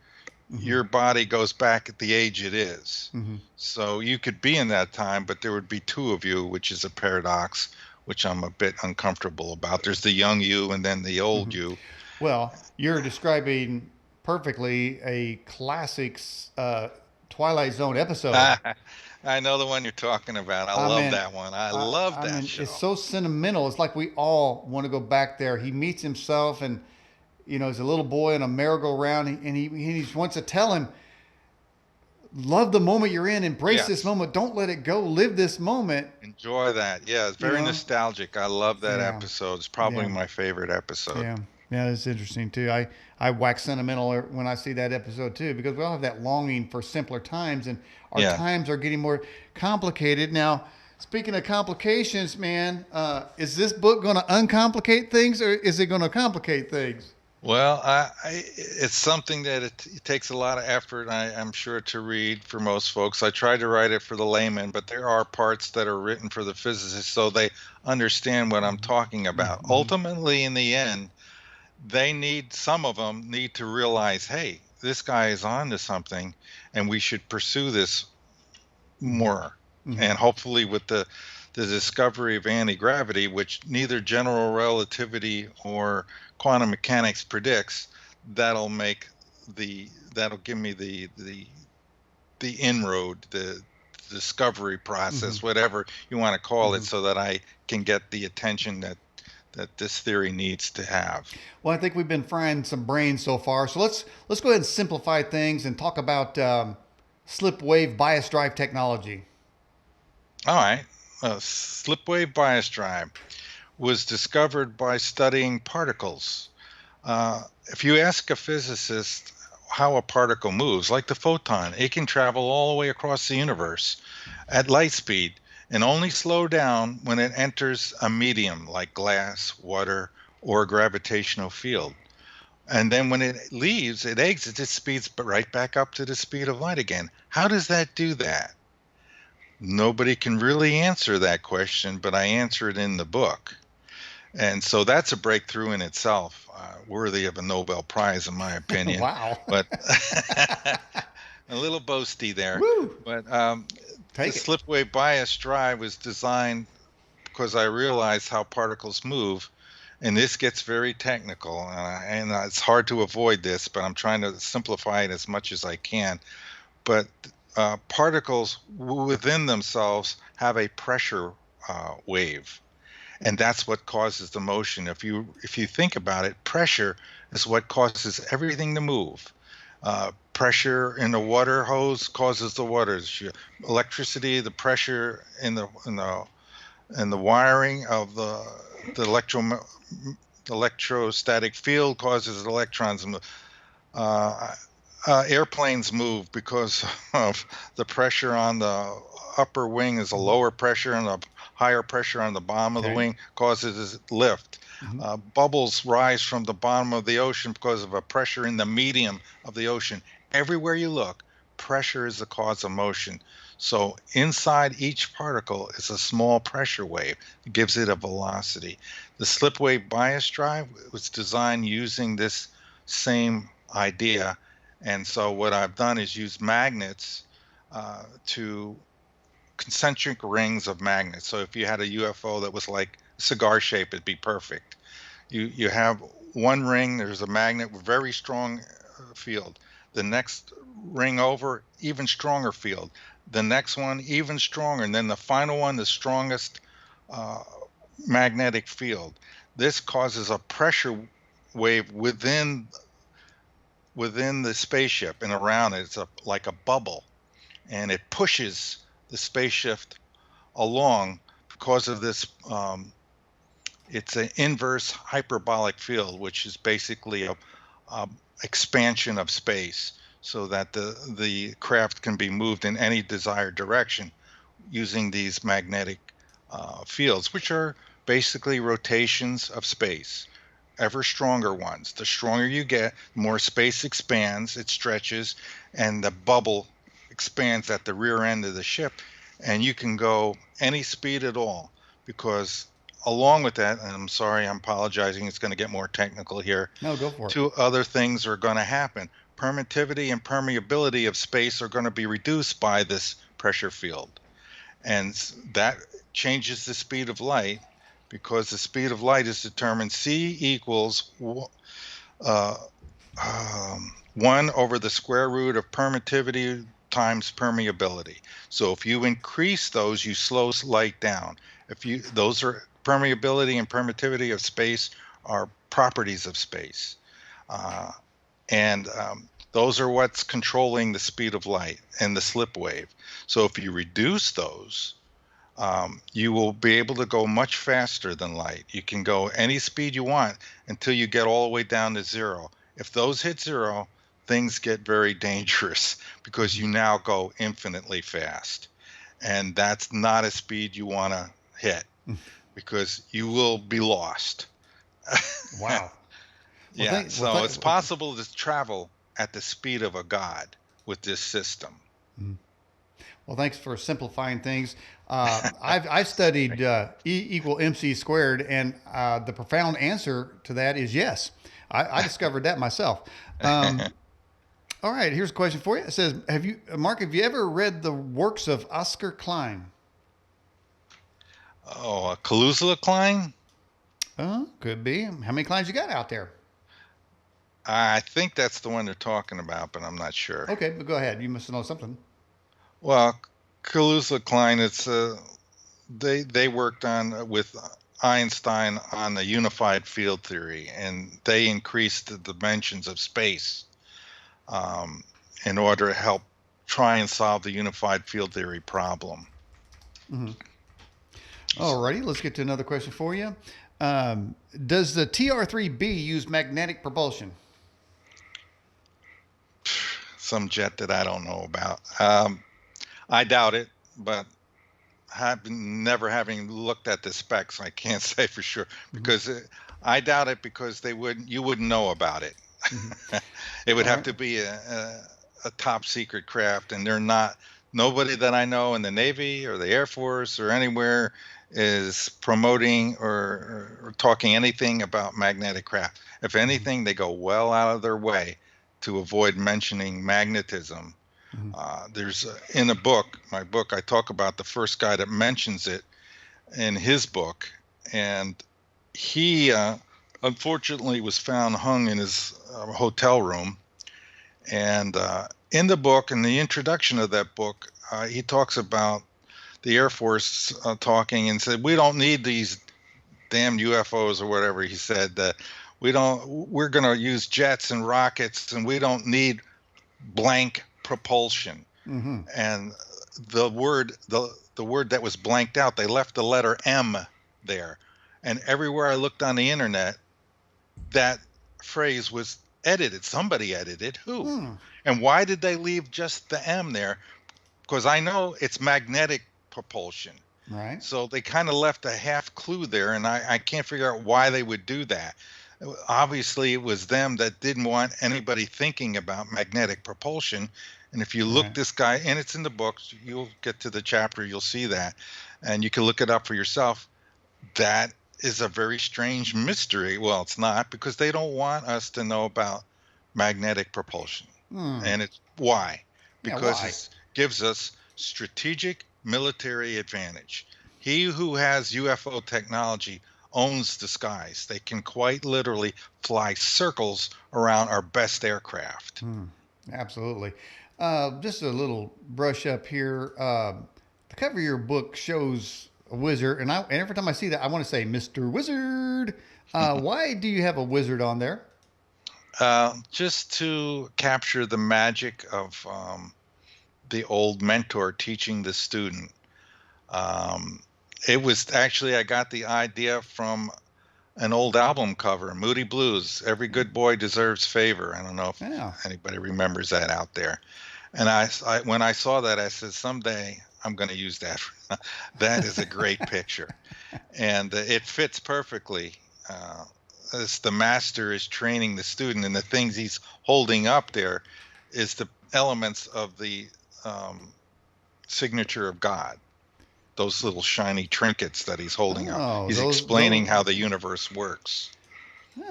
Mm-hmm. your body goes back at the age it is. Mm-hmm. So you could be in that time, but there would be two of you, which is a paradox, which I'm a bit uncomfortable about. There's the young you and then the Mm-hmm. old you. Well, you're describing perfectly a classic Twilight Zone episode. I know the one you're talking about. I I love mean, that one. I love I that mean, it's show. so sentimental. It's like we all want to go back there. He meets himself, and he's a little boy in a merry-go-round, and he wants to tell him, "Love the moment you're in. Embrace this Yes. moment. Don't let it go. Live this moment." Enjoy that. Yeah, it's You very know? nostalgic. I love that Yeah, episode. It's probably yeah, my favorite episode. yeah, yeah. It's interesting too. I wax sentimental when I see that episode too, because we all have that longing for simpler times, and our Yeah. times are getting more complicated now. Speaking of complications, man, is this book going to uncomplicate things, or is it going to complicate things? Well, it's something that it takes a lot of effort, I'm sure, to read for most folks. I tried to write it for the layman, but there are parts that are written for the physicists so they understand what I'm talking about. Mm-hmm. Ultimately, in the end, some of them need to realize, hey, this guy is on to something, and we should pursue this Mm-hmm. more. Mm-hmm. And hopefully, with the discovery of anti-gravity, which neither general relativity or quantum mechanics predicts, that'll make that'll give me the inroad, the discovery Mm-hmm. process, whatever you want to call it, Mm-hmm. so that I can get the attention that this theory needs to have. Well, I think we've been frying some brains so far, so let's go ahead and simplify things and talk about slip wave bias drive technology. All right. Slipwave bias drive was discovered by studying particles. If you ask a physicist how a particle moves, like the photon, it can travel all the way across the universe at light speed and only slow down when it enters a medium like glass, water, or a gravitational field. And then when it leaves, it exits, it speeds right back up to the speed of light again. How does that do that? Nobody can really answer that question, but I answer it in the book. And so that's a breakthrough in itself, worthy of a Nobel Prize, in my opinion. Wow. But a little boasty there. Woo! But the Take it. slipwave bias drive was designed because I realized how particles move. And this gets very technical, and it's hard to avoid this, but I'm trying to simplify it as much as I can. But particles within themselves have a pressure wave, and that's what causes the motion. If you think about it, pressure is what causes everything to move. Pressure in the water hose causes the waters. Electricity, the pressure in the wiring of the electrostatic field causes electrons. Uh, Airplanes move because of the pressure on the upper wing is a Mm-hmm. lower pressure, and the higher pressure on the bottom of the Okay. wing causes it lift. Mm-hmm. Bubbles rise from the bottom of the ocean because of a pressure in the medium of the ocean. Everywhere you look, pressure is the cause of motion. So inside each particle is a small pressure wave. It gives it a velocity. The slipwave bias drive was designed using this same idea. And so what I've done is use magnets to concentric rings of magnets. So if you had a UFO that was like cigar shape, it'd be perfect. You have one ring, there's a magnet with very strong field. The next ring over, even stronger field. The next one, even stronger. And then the final one, the strongest uh, magnetic field. This causes a pressure wave within the spaceship and around it. It's like a bubble, and it pushes the spaceship along because of this. It's an inverse hyperbolic field, which is basically a expansion of space, so that the craft can be moved in any desired direction using these magnetic fields, which are basically rotations of space, ever stronger ones. The stronger you get, the more space expands, it stretches, and the bubble expands at the rear end of the ship, and you can go any speed at all. Because along with that, and I'm sorry, I'm apologizing, it's going to get more technical here. No, go for it. Two other things are going to happen. Permittivity and permeability of space are going to be reduced by this pressure field. And that changes the speed of light, because the speed of light is determined c equals 1 over the square root of permittivity times permeability. So if you increase those, you slow light down. Those are permeability and permittivity of space are properties of space. And those are what's controlling the speed of light and the slip wave. So if you reduce those, you will be able to go much faster than light. You can go any speed you want until you get all the way down to zero. If those hit zero, things get very dangerous, because you now go infinitely fast. And that's not a speed you want to hit, because you will be lost. Wow. Yeah, so it's possible to travel at the speed of a god with this system. Well, thanks for simplifying things. I've studied E equal MC squared, and the profound answer to that is yes. I discovered that myself. All right, here's a question for you. It says, Mark, have you ever read the works of Oscar Klein? Oh, a Kaluza Klein? Could be. How many Kleins you got out there? I think that's the one they're talking about, but I'm not sure. Okay, but go ahead. You must know something. Well, Kaluza Klein, it's they worked on with Einstein on the unified field theory, and they increased the dimensions of space in order to help try and solve the unified field theory problem. Mm-hmm. All righty, let's get to another question for you. Does the TR-3B use magnetic propulsion? Some jet that I don't know about. I doubt it, but never having looked at the specs, I can't say for sure, because I doubt it, because you wouldn't know about it. Mm-hmm. It would have to be a top secret craft, and nobody that I know in the Navy or the Air Force or anywhere is promoting or talking anything about magnetic craft. If anything, they go well out of their way to avoid mentioning magnetism. There's in my book, I talk about the first guy that mentions it in his book, and he unfortunately was found hung in his hotel room. And in the book, in the introduction of that book, he talks about the Air Force talking and said, we don't need these damn UFOs or whatever he said. We're going to use jets and rockets, and we don't need blank propulsion. Mm-hmm. And the word that was blanked out, they left the letter M there. And everywhere I looked on the internet, that phrase was edited. Somebody edited. Who? And why did they leave just the M there? Because I know it's magnetic propulsion. Right. So they kind of left a half clue there, and I can't figure out why they would do that. Obviously, it was them that didn't want anybody thinking about magnetic propulsion. And if you look this guy, and it's in the books, you'll get to the chapter, you'll see that, and you can look it up for yourself. That is a very strange mystery. Well, it's not, because they don't want us to know about magnetic propulsion. And it's why? Because it gives us strategic military advantage. He who has UFO technology owns the skies. They can quite literally fly circles around our best aircraft. Absolutely. Just a little brush up here. The cover of your book shows a wizard, and every time I see that, I want to say, Mr. Wizard. Why do you have a wizard on there? Just to capture the magic of the old mentor teaching the student. Um, it was actually, I got the idea from an old album cover, Moody Blues, Every Good Boy Deserves Favor. I don't know if Yeah. anybody remembers that out there. And when I saw that, I said, someday I'm going to use that. That is a great picture. And it fits perfectly. As the master is training the student, and the things he's holding up there is the elements of the signature of God. Those little shiny trinkets that he's holding up. Oh, He's explaining how the universe works.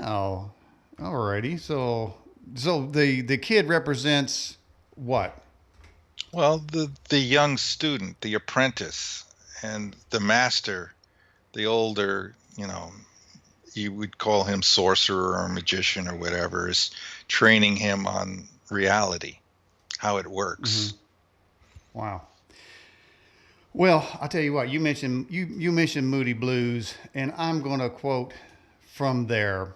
Oh, alrighty. So the kid represents what? Well, the young student, the apprentice, and the master, the older, you would call him sorcerer or magician or whatever, is training him on reality, how it works. Wow. Well, I'll tell you what. You mentioned Moody Blues, and I'm going to quote from there.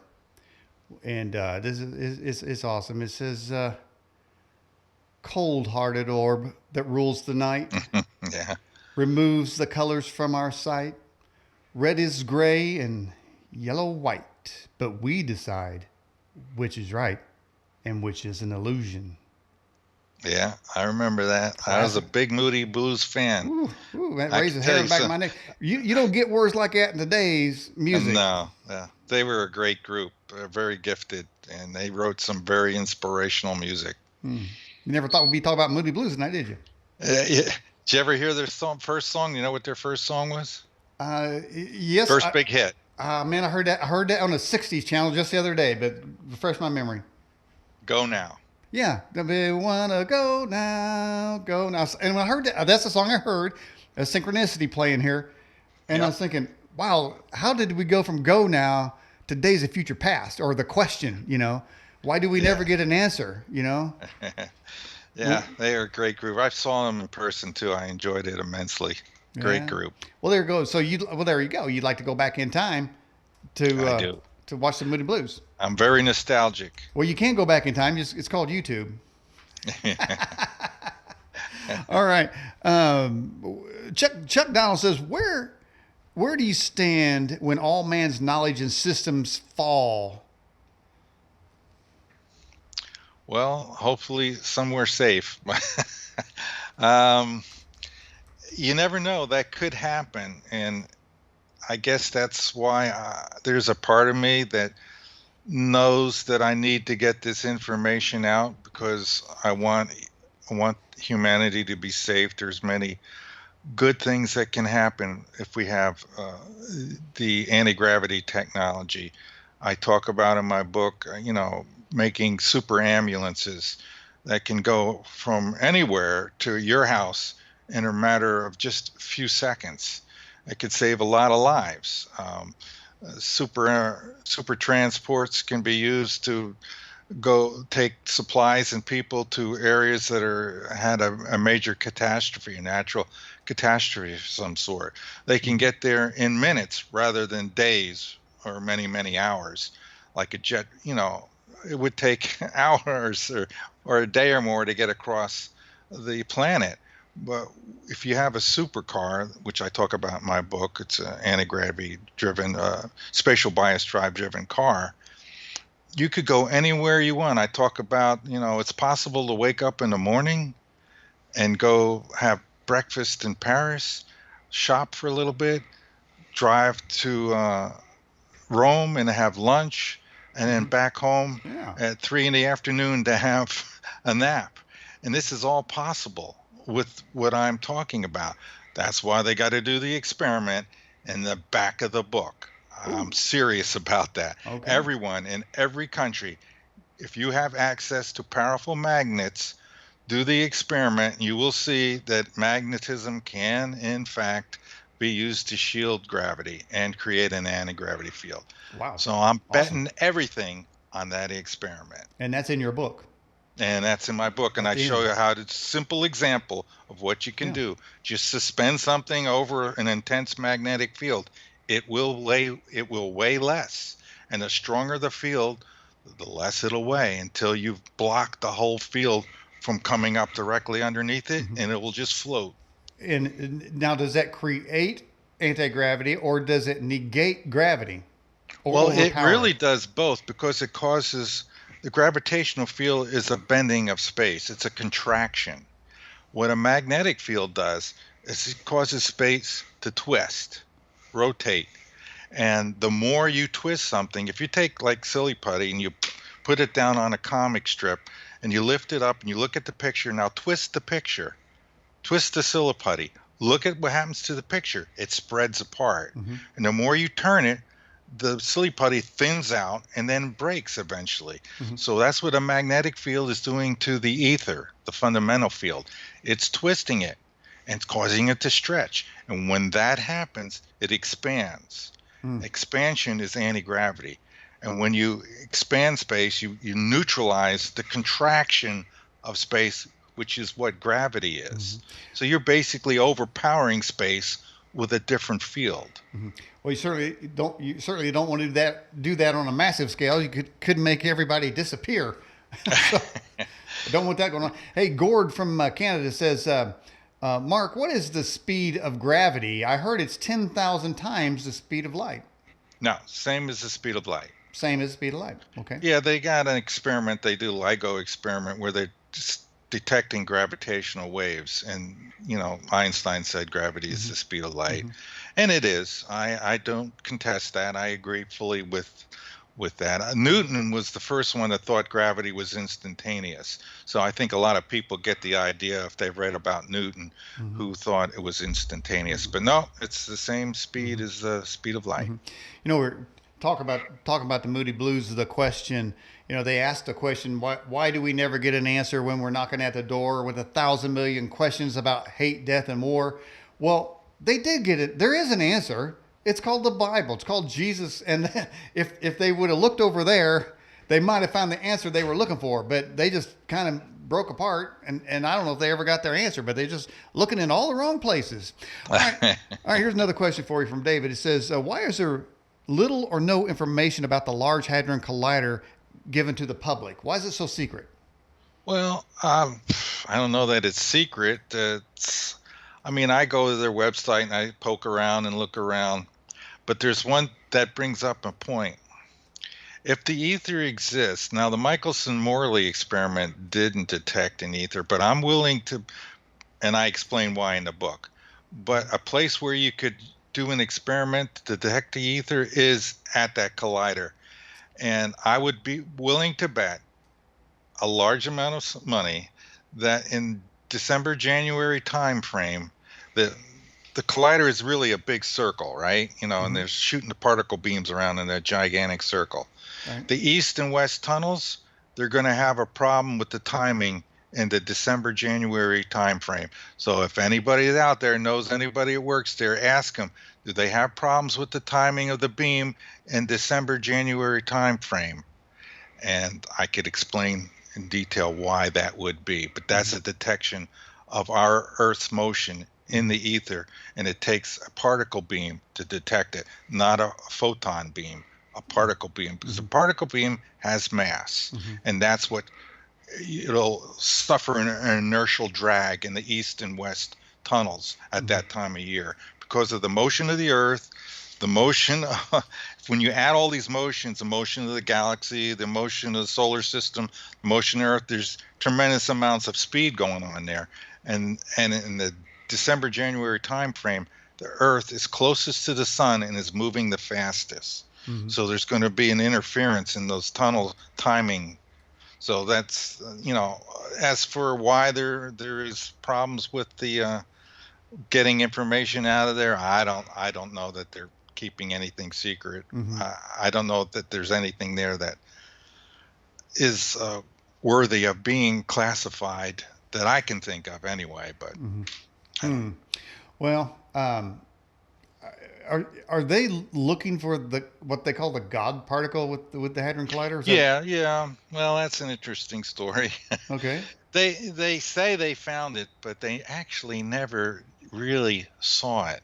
And this is it's awesome. It says, "Cold-hearted orb that rules the night, Yeah. removes the colors from our sight. Red is gray and yellow white, but we decide which is right and which is an illusion." Yeah, I remember that. I was a big Moody Blues fan. Ooh, that I raises can tell hair you back some- my neck. You don't get words like that in today's music. No, yeah, they were a great group, very gifted, and they wrote some very inspirational music. You never thought we'd be talking about Moody Blues tonight, did you? Did you ever hear their first song? You know what their first song was? Yes. First big hit. Man, I heard that. I heard that on the '60s channel just the other day, but refresh my memory. Go Now. Yeah, we wanna go now, go now. And when I heard that, that's the song I heard. A synchronicity playing here, and I was thinking, wow, how did we go from "Go Now" to "Days of Future Past"? Or the question, why do we never get an answer? Yeah, they are a great group. I saw them in person too. I enjoyed it immensely. Great group. Well, there you go. So there you go. You'd like to go back in time I do. to watch the Moody Blues. I'm very nostalgic. Well, you can go back in time. It's called YouTube. All right. Chuck Donald says, where do you stand when all man's knowledge and systems fall? Well, hopefully somewhere safe. You never know. That could happen. And I guess that's why there's a part of me that knows that I need to get this information out, because I want humanity to be safe. There's many good things that can happen if we have the anti-gravity technology. I talk about in my book, making super ambulances that can go from anywhere to your house in a matter of just a few seconds. It could save a lot of lives. Super transports can be used to go take supplies and people to areas that had a major catastrophe, a natural catastrophe of some sort. They can get there in minutes rather than days or many, many hours. Like a jet, it would take hours or a day or more to get across the planet. But if you have a supercar, which I talk about in my book, it's an anti-gravity driven, spatial bias drive driven car, you could go anywhere you want. I talk about, it's possible to wake up in the morning and go have breakfast in Paris, shop for a little bit, drive to Rome and have lunch, and then back home at 3 p.m. to have a nap. And this is all possible with what I'm talking about. That's why they got to do the experiment in the back of the book. I'm serious about that. Okay. Everyone in every country, if you have access to powerful magnets, do the experiment. You will see that magnetism can, in fact, be used to shield gravity and create an anti-gravity field. Wow. So I'm betting everything on that experiment. And that's in your book. And that's in my book, and At I the show end. you how to simple example of what you can Yeah. do. Just suspend something over an intense magnetic field. It will weigh less. And the stronger the field, the less it'll weigh until you've blocked the whole field from coming up directly underneath it, Hmm. and it will just float. And now, does that create anti-gravity, or does it negate gravity or Well, it overpower really it? does both because it causes the gravitational field is a bending of space. It's a contraction. What a magnetic field does is it causes space to twist, rotate. And the more you twist something, if you take like silly putty and you put it down on a comic strip and you lift it up and you look at the picture, now twist the picture, twist the silly putty. Look at what happens to the picture. It spreads apart. Hmm. And the more you turn it, the silly putty thins out and then breaks eventually. Hmm. So that's what a magnetic field is doing to the ether, the fundamental field. It's twisting it and it's causing it to stretch. And when that happens, it expands. Mm. Expansion is anti-gravity. And when you expand space, you neutralize the contraction of space, which is what gravity Hmm. is. So you're basically overpowering space with a different field. Hmm. Well, you certainly don't. You certainly don't want to do that on a massive scale. You could make everybody disappear. So I don't want that going on. Hey, Gord from Canada says, Mark, what is the speed of gravity? I heard it's 10,000 times the speed of light. No, same as the speed of light. Same as the speed of light. Okay. Yeah, they got an experiment, they do LIGO experiment where they're just detecting gravitational waves. And, Einstein said gravity is Hmm. the speed of light. Hmm. And it is. I don't contest that. I agree fully with that. Newton was the first one that thought gravity was instantaneous. So I think a lot of people get the idea if they've read about Newton Hmm. who thought it was instantaneous. But no, it's the same speed Hmm. as the speed of light. Hmm. We're talking about the Moody Blues. The question, they asked the question, why do we never get an answer when we're knocking at the door with 1,000 million questions about hate, death, and war? Well, they did get it. There is an answer. It's called the Bible. It's called Jesus. And if they would have looked over there, they might have found the answer they were looking for. But they just kind of broke apart, and I don't know if they ever got their answer. But they just looking in all the wrong places. All right, all right. Here's another question for you from David. It says, "Why is there little or no information about the Large Hadron Collider given to the public? Why is it so secret?" Well, I don't know that it's secret. I go to their website and I poke around and look around, but there's one that brings up a point. If the ether exists, now the Michelson-Morley experiment didn't detect an ether, but I'm willing to, and I explain why in the book, but a place where you could do an experiment to detect the ether is at that collider. And I would be willing to bet a large amount of money that in December, January timeframe, the the collider is really a big circle, right? And Mm-hmm. they're shooting the particle beams around in a gigantic circle. Right. The east and west tunnels, they're going to have a problem with the timing in the December, January timeframe. So if anybody out there knows anybody that works there, ask them, do they have problems with the timing of the beam in December, January timeframe? And I could explain in detail why that would be. But that's Mm-hmm. a detection of our Earth's motion in the ether, and it takes a particle beam to detect it, not a photon beam, a particle beam, because a Mm-hmm. particle beam has mass, Mm-hmm. and that's what it'll suffer an inertial drag in the east and west tunnels at Mm-hmm. that time of year because of the motion of the Earth, the motion when you add all these motions, the motion of the galaxy, the motion of the solar system, the motion of Earth, there's tremendous amounts of speed going on there. And in the December, January time frame, the Earth is closest to the sun and is moving the fastest. Mm-hmm. So there's going to be an interference in those tunnel timing. So that's as for why there is problems with the getting information out of there, I don't know that they're keeping anything secret. Mm-hmm. I don't know that there's anything there that is worthy of being classified that I can think of anyway. But Mm-hmm. I don't. Hmm. Well, Are they looking for the what they call the God particle with the Hadron Collider? Is that Yeah, yeah. Well, that's an interesting story. okay? They say they found it, but they actually never really saw it.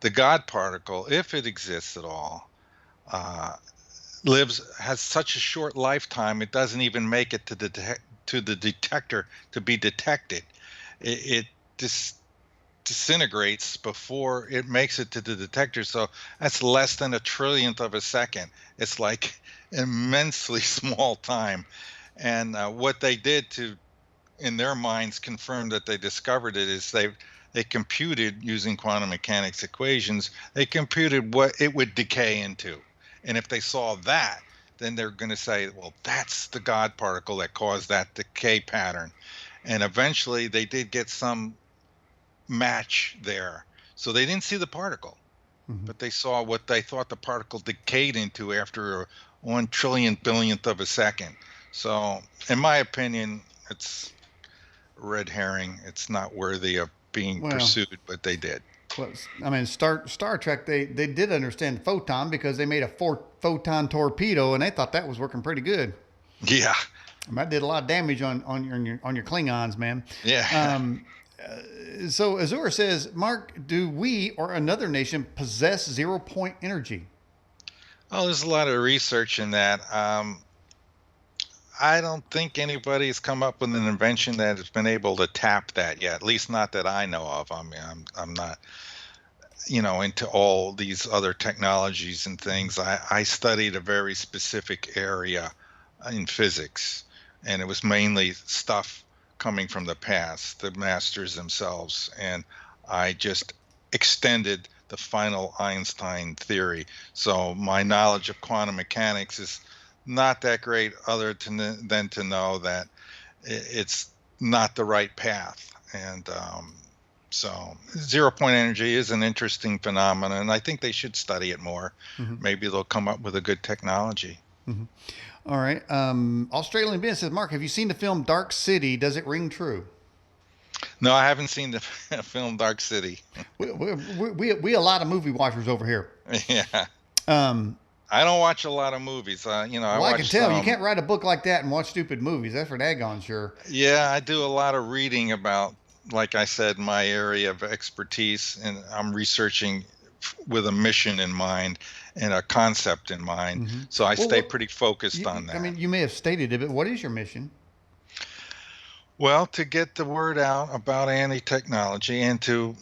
The God particle, if it exists at all, uh, lives has such a short lifetime. It doesn't even make it to the detector to be detected. It dis disintegrates before it makes it to the detector. So that's less than a trillionth of a second. It's like immensely small time. And what they did to, in their minds, confirm that they discovered it is they computed using quantum mechanics equations. They computed what it would decay into, and if they saw that, then they're going to say, well, that's the God particle that caused that decay pattern. And eventually, they did get some match there. So they didn't see the particle, Hmm. but they saw what they thought the particle decayed into after a 1 trillion billionth of a second. So, in my opinion, it's a red herring. It's not worthy of being Well, pursued, but they did. well, I mean, Star Trek, they did understand photon because they made a photon torpedo, and they thought that was working pretty good. Yeah, And that did a lot of damage on your Klingons, man. yeah. Um, so Azure says, Mark, do we or another nation possess 0 point energy? Oh, there's a lot of research in that. I don't think anybody's come up with an invention that has been able to tap that yet. At least not that I know of. I mean, I'm not, into all these other technologies and things. I studied a very specific area in physics, and it was mainly stuff coming from the past, the masters themselves, and I just extended the final Einstein theory. So my knowledge of quantum mechanics is not that great, other than to know that it's not the right path. And so 0 point energy is an interesting phenomenon, and I think they should study it more. Hmm. Maybe they'll come up with a good technology. Hmm. All right. Australian Ben says, Mark, have you seen the film Dark City? Does it ring true? No, I haven't seen the film Dark City. We a lot of movie watchers over here. Yeah, Um, I don't watch a lot of movies. I well, I can watch tell you some. can't write a book like that and watch stupid movies. That's for daggone sure. Yeah, I do a lot of reading about, like I said, my area of expertise, and I'm researching with a mission in mind and a concept in mind. Hmm. So I Well, stay pretty focused you, on I that. mean, you may have stated it, but what is your mission? Well, to get the word out about anti-technology, and to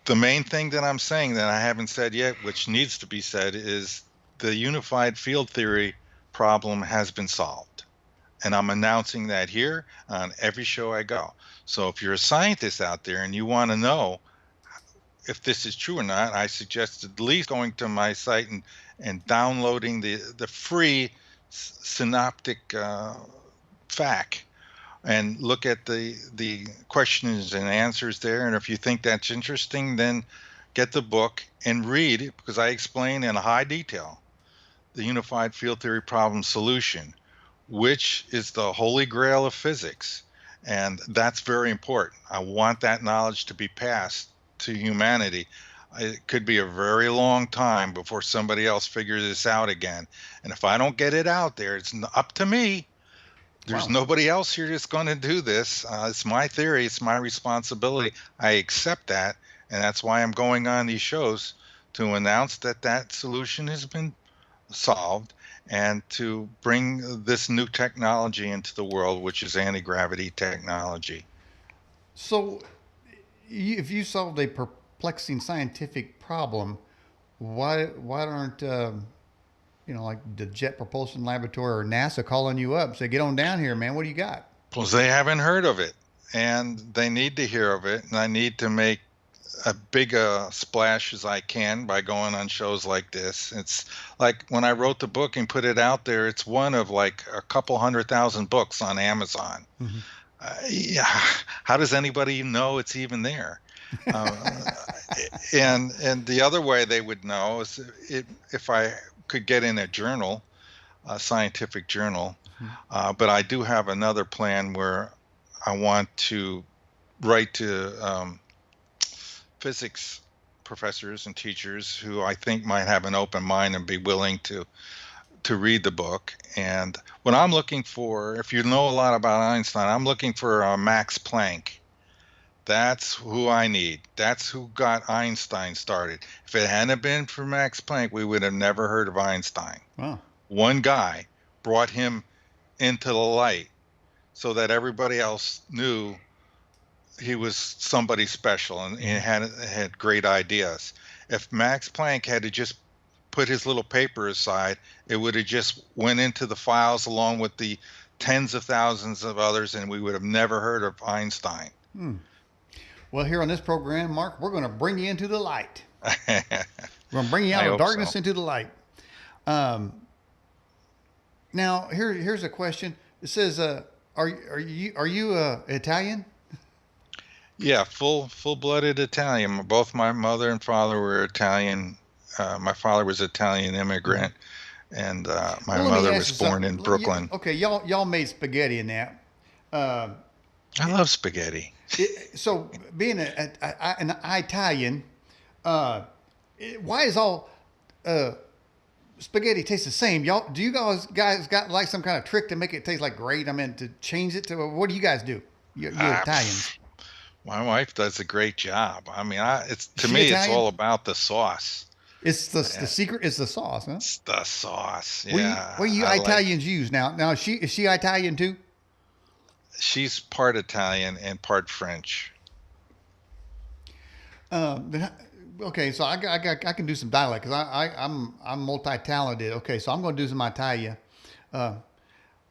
the main thing that I'm saying that I haven't said yet, which needs to be said, is the unified field theory problem has been solved. And I'm announcing that here on every show I go. So if you're a scientist out there and you want to know if this is true or not, I suggest at least going to my site and downloading the free synoptic FAQ, and look at the questions and answers there. And if you think that's interesting, then get the book and read it, because I explain in high detail the unified field theory problem solution, which is the holy grail of physics. And that's very important. I want that knowledge to be passed to humanity. It could be a very long time before somebody else figures this out again. And if I don't get it out there, it's up to me. There's Wow. nobody else here that's going to do this. It's my theory. It's my responsibility. I accept that. And that's why I'm going on these shows, to announce that that solution has been solved, and to bring this new technology into the world, which is anti-gravity technology. So, if you solved a perplexing scientific problem, why aren't like the Jet Propulsion Laboratory or NASA calling you up? Say, get on down here, man. What do you got? Because they haven't heard of it, and they need to hear of it, and I need to make a big splash as I can by going on shows like this. It's like when I wrote the book and put it out there, it's one of like a couple 100,000 books on Amazon. Hmm. Yeah, how does anybody know it's even there? Uh, and the other way they would know is if I could get in a journal, a scientific journal. But I do have another plan where I want to write to physics professors and teachers who I think might have an open mind and be willing to read the book. And what I'm looking for, if you know a lot about Einstein, I'm looking for Max Planck. That's who I need. That's who got Einstein started. If it hadn't been for Max Planck, we would have never heard of Einstein. Wow. One guy brought him into the light so that everybody else knew he was somebody special and had great ideas. If Max Planck had to just put his little paper aside, it would have just went into the files along with the tens of thousands of others, and we would have never heard of Einstein. Well, here on this program, Mark, we're going to bring you into the light. We're going to bring you out of darkness into the light. Now, here's a question. It says, "Are you Italian?" Yeah, full-blooded Italian. Both my mother and father were Italian. My father was Italian immigrant, and my mother was born in Brooklyn. Okay, y'all made spaghetti in that. I love spaghetti. So being an Italian, why is all spaghetti taste the same? Do you guys got like some kind of trick to make it taste like great? I mean, to change it to what do you guys do? You Italians. My wife does a great job. I mean, it's all about the sauce. It's the secret is the sauce, huh? It's the sauce. Yeah. What do you Italians use now? Now is she Italian too? She's part Italian and part French. Okay, so I can do some dialect because I'm multi-talented. Okay, so I'm going to do some Italian.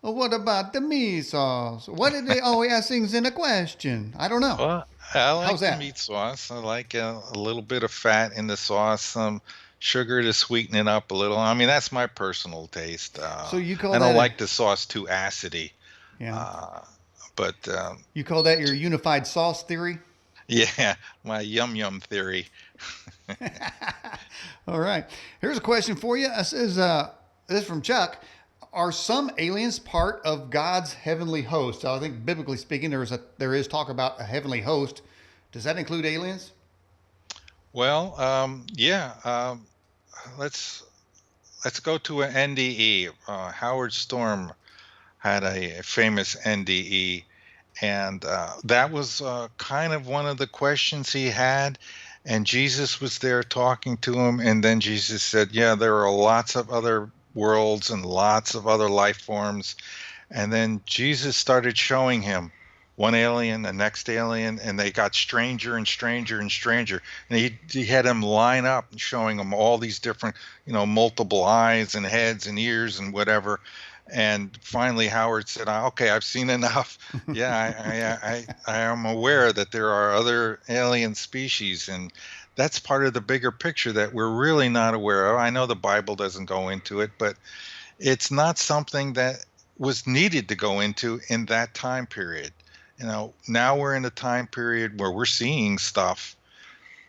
What about the meat sauce? What did they always ask things in a question? I don't know. Well, I like How's that? the meat sauce. I like a little bit of fat in the sauce, some sugar to sweeten it up a little. I mean, that's my personal taste. So you call I that don't like the sauce too acidy. Yeah. But You call that your unified sauce theory? yeah, my yum theory. All right. Here's a question for you. It says, this is from Chuck. Are some aliens part of God's heavenly host? So I think biblically speaking, there is talk about a heavenly host. Does that include aliens? Well, yeah. Let's go to an NDE. Howard Storm had a famous NDE, and that was kind of one of the questions he had. And Jesus was there talking to him, and then Jesus said, "Yeah, there are lots of other worlds and lots of other life forms." And then Jesus started showing him one alien, the next alien, and they got stranger and stranger and stranger. And he had him line up and showing him all these different, multiple eyes and heads and ears and whatever. And finally, Howard said, "Okay, I've seen enough. Yeah, I am aware that there are other alien species, and that's part of the bigger picture that we're really not aware of. I know the Bible doesn't go into it, but it's not something that was needed to go into in that time period. Now we're in a time period where we're seeing stuff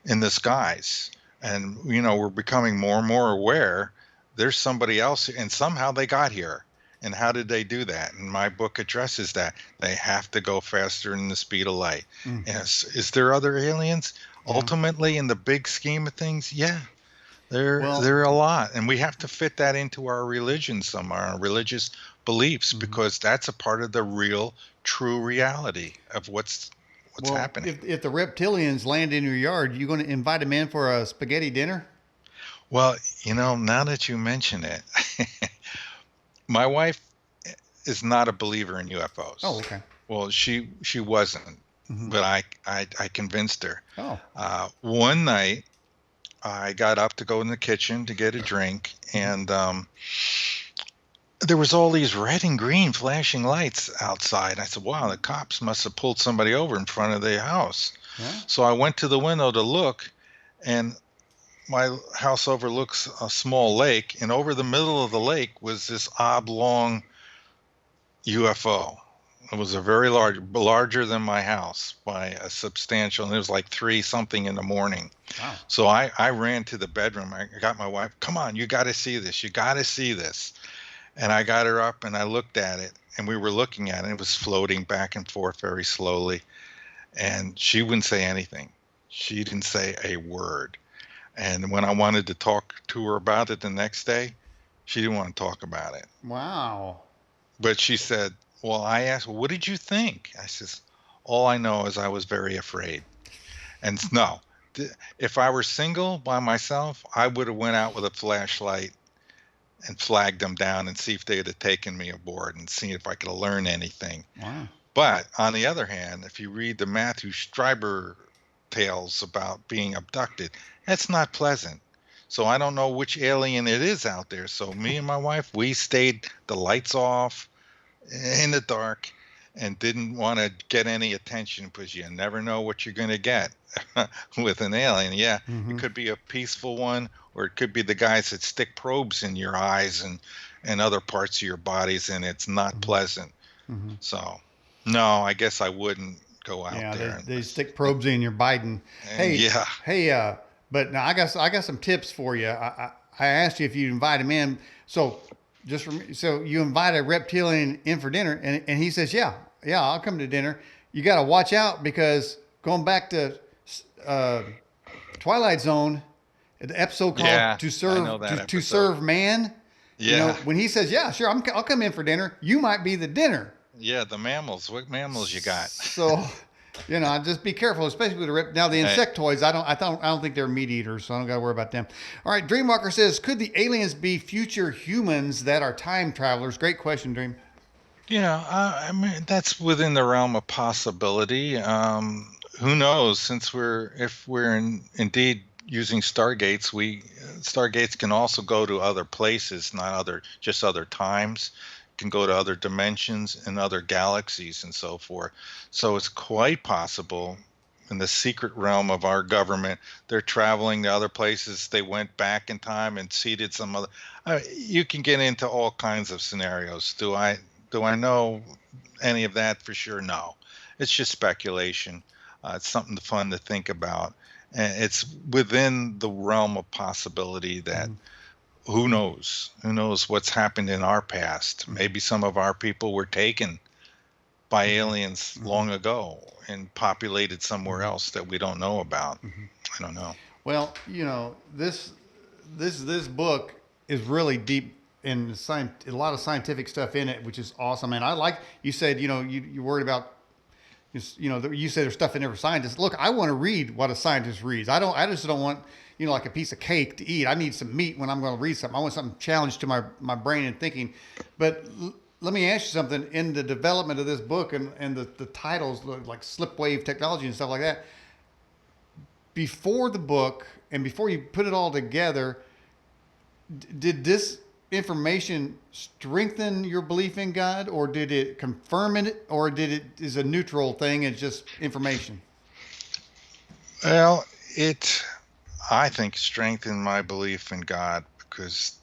in the skies, and we're becoming more and more aware there's somebody else, and somehow they got here. And how did they do that? And my book addresses that. They have to go faster than the speed of light. Yes. Is there other aliens? Yeah. Ultimately, in the big scheme of things, yeah, there are a lot. And we have to fit that into our religion our religious beliefs, because that's a part of the real, true reality of what's happening. If the reptilians land in your yard, you going to invite them in for a spaghetti dinner? Well, now that you mention it, my wife is not a believer in UFOs. Oh, okay. Well, she wasn't, but I convinced her. Oh. One night, I got up to go in the kitchen to get a drink, and there was all these red and green flashing lights outside. I said, "Wow, the cops must have pulled somebody over in front of the house." Yeah. So I went to the window to look, and my house overlooks a small lake, and over the middle of the lake was this oblong UFO. It was a very larger than my house by a substantial, and it was like 3-something in the morning. Wow. So I ran to the bedroom. I got my wife, "Come on, you got to see this. You got to see this." And I got her up, and I looked at it, and we were looking at it. It was floating back and forth very slowly, and she wouldn't say anything. She didn't say a word. And when I wanted to talk to her about it the next day, she didn't want to talk about it. Wow. But she said, well, I asked, what did you think? I says, all I know is I was very afraid. And no, if I were single by myself, I would have went out with a flashlight and flagged them down and see if they would have taken me aboard and seen if I could learn anything. Wow. But on the other hand, if you read the Matthew Stryber tales about being abducted, that's not pleasant. So I don't know which alien it is out there. So me and my wife, we stayed the lights off in the dark and didn't want to get any attention because you never know what you're going to get with an alien. Yeah, it could be a peaceful one, or it could be the guys that stick probes in your eyes and other parts of your bodies, and it's not pleasant. So, no, I guess I wouldn't go out Yeah, there. they stick probes in your Biden. And yeah. Hey, but now I got some tips for you. I asked you if you invite him in. So so you invite a reptilian in for dinner, and he says, yeah, I'll come to dinner. You got to watch out because going back to Twilight Zone, the episode called Yeah, "To I know Serve that to episode. Serve Man." You know, Yeah. when he says, "Yeah, sure, I'll come in for dinner," you might be the dinner. Yeah, the mammals. What mammals you got? So, you know, just be careful, especially with the now the insectoids. I don't think they're meat eaters, so I don't got to worry about them. All right, Dreamwalker says, could the aliens be future humans that are time travelers? Great question, Dream. You know, I mean, that's within the realm of possibility. Who knows? If we're indeed using stargates, stargates can also go to other places, not just other times. Can go to other dimensions and other galaxies and so forth. So it's quite possible in the secret realm of our government, they're traveling to other places. They went back in time and seeded some other. You can get into all kinds of scenarios. Do I know any of that for sure? No, it's just speculation. It's something fun to think about, and it's within the realm of possibility that. Who knows? Who knows what's happened in our past? Maybe some of our people were taken by aliens long ago and populated somewhere else that we don't know about. I don't know. Well, you know, this book is really deep in a lot of scientific stuff in it, which is awesome. And I like you said, you know, you're worried about, you know, you said there's stuff in there for scientists. Look, I want to read what a scientist reads. I just don't want, you know, like a piece of cake to eat. I need some meat when I'm going to read something. I want something challenged to my brain and thinking. But let me ask you something. In the development of this book and the titles like slipwave technology and stuff like that, before the book and before you put it all together, did this information strengthen your belief in God, or did it confirm it, or did it is a neutral thing? It's just information. Well, I think, strengthened my belief in God because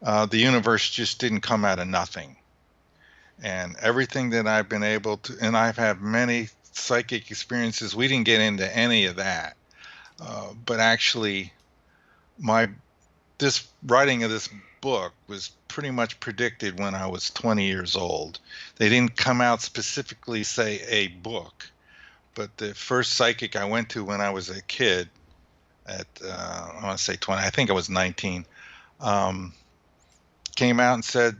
the universe just didn't come out of nothing. And everything that I've been able to, and I've had many psychic experiences. We didn't get into any of that, but actually, this writing of this book was pretty much predicted when I was 20 years old. They didn't come out specifically say a book, but the first psychic I went to when I was a kid, at I want to say 20, I think I was 19, came out and said,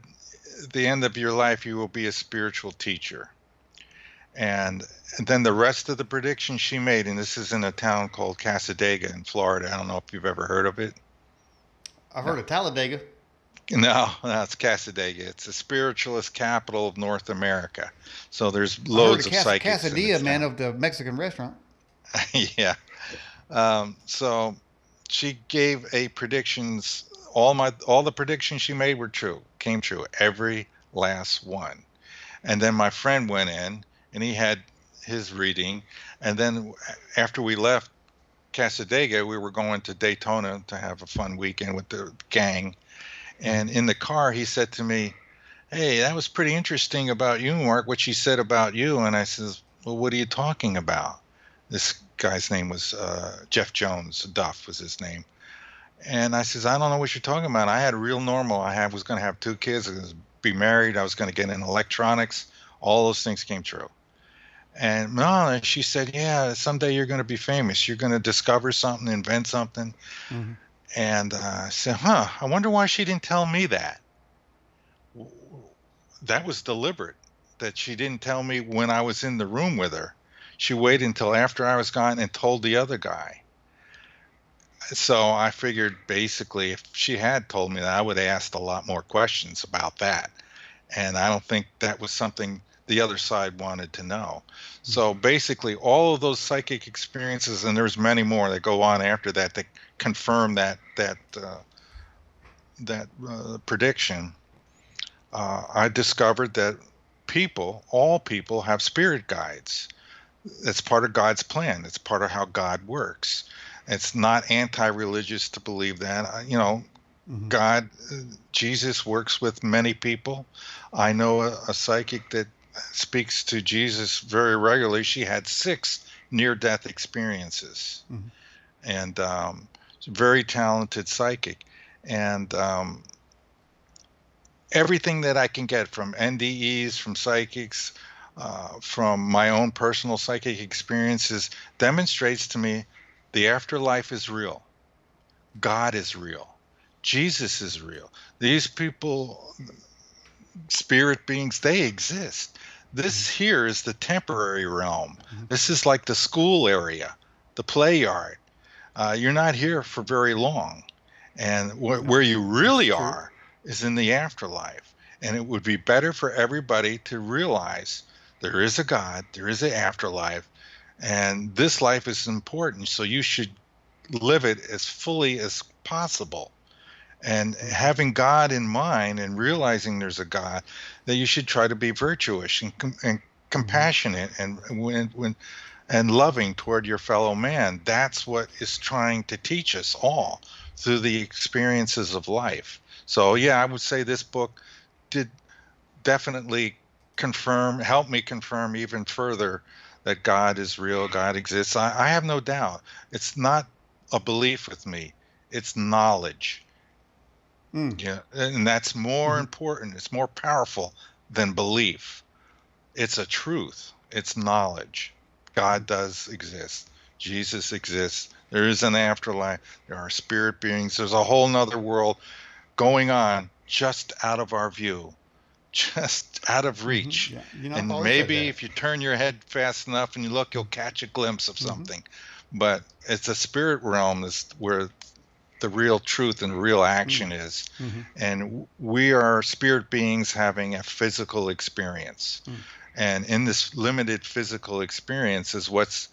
"At the end of your life, you will be a spiritual teacher." And then the rest of the predictions she made, and this is in a town called Casadega in Florida. I don't know if you've ever heard of it. I've heard of Talladega. No, it's Casadega. It's the spiritualist capital of North America. So there's I heard loads of of psychics in Quesadilla, this man, town. of the Mexican restaurant. Yeah. So she gave a predictions. All the predictions she made were true. Came true. Every last one. And then my friend went in and he had his reading. And then after we left Casadega, we were going to Daytona to have a fun weekend with the gang. And in the car, he said to me, "Hey, that was pretty interesting about you, Mark, what she said about you." And I says, "Well, what are you talking about?" This guy's name was Jeff Jones. Duff was his name. And I says, "I don't know what you're talking about. I had a real normal. Was going to have 2 kids. I was be married. I was going to get in electronics. All those things came true." And no, she said, yeah, someday you're going to be famous. You're going to discover something, invent something. Mm-hmm. And I said, I wonder why she didn't tell me that. That was deliberate, that she didn't tell me when I was in the room with her. She waited until after I was gone and told the other guy. So I figured basically if she had told me that, I would have asked a lot more questions about that. And I don't think that was something the other side wanted to know. So basically all of those psychic experiences, and there's many more that go on after that that confirm that prediction. I discovered that all people have spirit guides. It's part of God's plan. It's part of how God works. It's not anti-religious to believe that. Mm-hmm. God, Jesus works with many people. I know a psychic that speaks to Jesus very regularly. She had 6 near-death experiences, Mm-hmm. and very talented psychic. And everything that I can get from NDEs, from psychics, from my own personal psychic experiences demonstrates to me the afterlife is real. God is real. Jesus is real. These people, spirit beings, they exist. This here is the temporary realm. Mm-hmm. This is like the school area, the play yard. You're not here for very long. And where you really are is in the afterlife. And it would be better for everybody to realize there is a God, there is an afterlife, and this life is important. So you should live it as fully as possible. And having God in mind and realizing there's a God, that you should try to be virtuous and compassionate and loving toward your fellow man. That's what is trying to teach us all through the experiences of life. So yeah, I would say this book did definitely help me confirm even further that God is real, God exists. I have no doubt. It's not a belief with me, it's knowledge. Mm. Yeah, and that's more Mm-hmm. important. It's more powerful than belief. It's a truth. It's knowledge. God does exist. Jesus exists. There is an afterlife. There are spirit beings. There's a whole nother world going on just out of our view, just out of reach. Yeah, you know, I've And always said maybe that. if you turn your head fast enough and you look, you'll catch a glimpse of Mm-hmm. something. But it's a spirit realm is where the real truth and real action is. Mm-hmm. And we are spirit beings having a physical experience. Mm. And in this limited physical experience is what's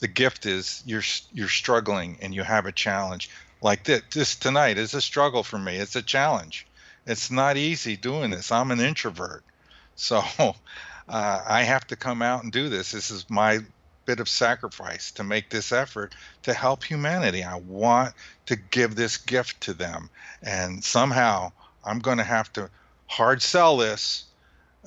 the gift is you're struggling and you have a challenge. Like this tonight is a struggle for me. It's a challenge. It's not easy doing this. I'm an introvert. So I have to come out and do this. This is my bit of sacrifice to make this effort to help humanity. I want to give this gift to them. And somehow I'm going to have to hard sell this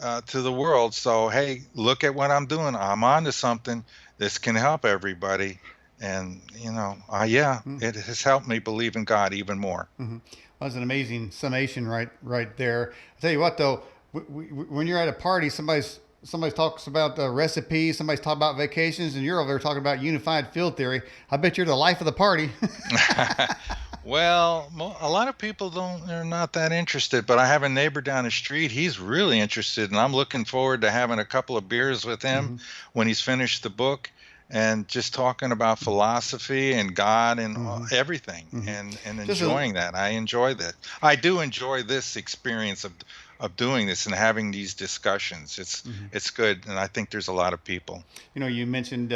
to the world. So, hey, look at what I'm doing. I'm onto something. This can help everybody. And, yeah, Mm. it has helped me believe in God even more. Mm-hmm. That was an amazing summation right there. I tell you what, though, when you're at a party, somebody talks about recipes, somebody's talking about vacations, and you're over there talking about unified field theory. I bet you're the life of the party. Well, a lot of people they're not that interested, but I have a neighbor down the street. He's really interested, and I'm looking forward to having a couple of beers with him Mm-hmm. when he's finished the book and just talking about philosophy and God and Mm-hmm. everything Mm-hmm. and Just a, enjoying that. I enjoy that. I do enjoy this experience of doing this and having these discussions. mm-hmm. It's good, and I think there's a lot of people. You mentioned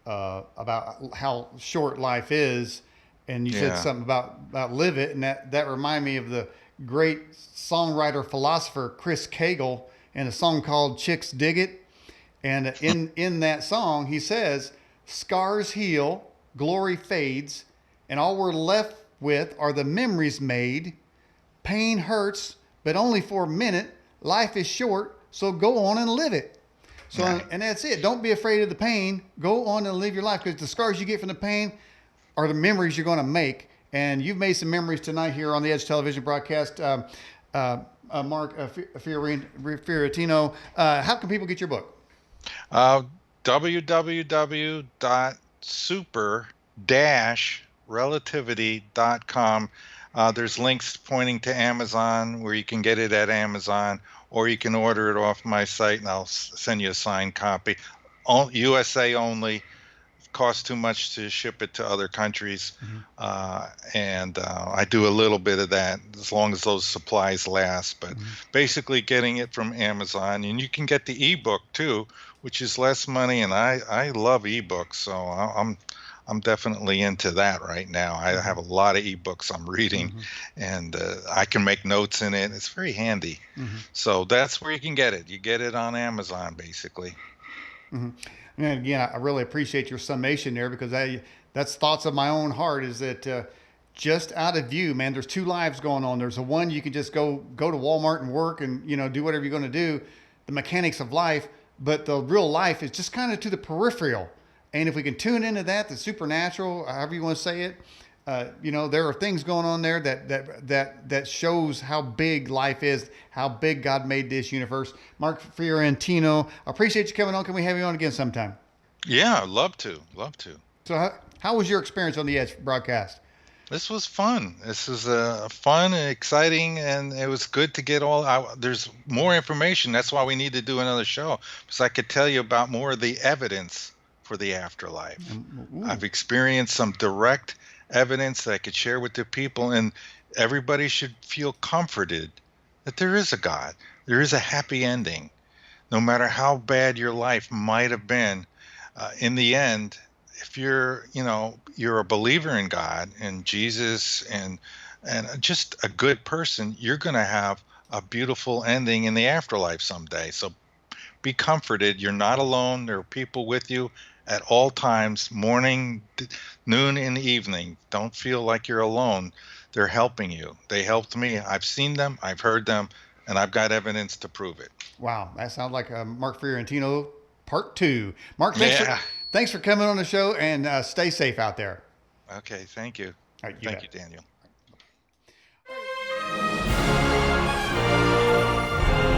about how short life is, and you said Yeah. something about live it, and that reminded me of the great songwriter philosopher Chris Cagle and a song called "Chicks Dig It." And in that song, he says, "Scars heal, glory fades, and all we're left with are the memories made. Pain hurts, but only for a minute. Life is short, so go on and live it." So, Right. and that's it. Don't be afraid of the pain. Go on and live your life, because the scars you get from the pain are the memories you're going to make. And you've made some memories tonight here on the Edge television broadcast. Mark Fioritino, how can people get your book? www.super-relativity.com. There's links pointing to Amazon where you can get it at Amazon, or you can order it off my site and I'll send you a signed copy. USA only. Costs too much to ship it to other countries. Mhm. And I do a little bit of that as long as those supplies last. But Mhm. basically, getting it from Amazon, and you can get the ebook too, which is less money. And I love ebooks, so I'm definitely into that right now. I have a lot of ebooks I'm reading, Mhm. and I can make notes in it. It's very handy. Mhm. So that's where you can get it. You get it on Amazon, basically. Mhm. And again, I really appreciate your summation there, because that's thoughts of my own heart, is that just out of view, man, there's two lives going on. There's the one you can just go to Walmart and work and, do whatever you're going to do, the mechanics of life, but the real life is just kind of to the peripheral. And if we can tune into that, the supernatural, however you want to say it, there are things going on there that shows how big life is, how big God made this universe. Mark Fiorentino, I appreciate you coming on. Can we have you on again sometime? Yeah, love to, love to. So, how was your experience on the Edge broadcast? This was fun. This was fun and exciting, and it was good to get all out. There's more information. That's why we need to do another show, because I could tell you about more of the evidence for the afterlife. Ooh. I've experienced some direct evidence that I could share with the people, and everybody should feel comforted that there is a God. There is a happy ending. No matter how bad your life might have been, in the end, if you're a believer in God and Jesus and just a good person, you're going to have a beautiful ending in the afterlife someday. So be comforted. You're not alone. There are people with you at all times, morning, noon, and evening. Don't feel like you're alone. They're helping you. They helped me. I've seen them, I've heard them, and I've got evidence to prove it. Wow, that sounds like Mark Fiorentino part two. Mark, Yeah. thanks for coming on the show, and stay safe out there. Okay. Thank you. All right, you Thank you, bet. Daniel.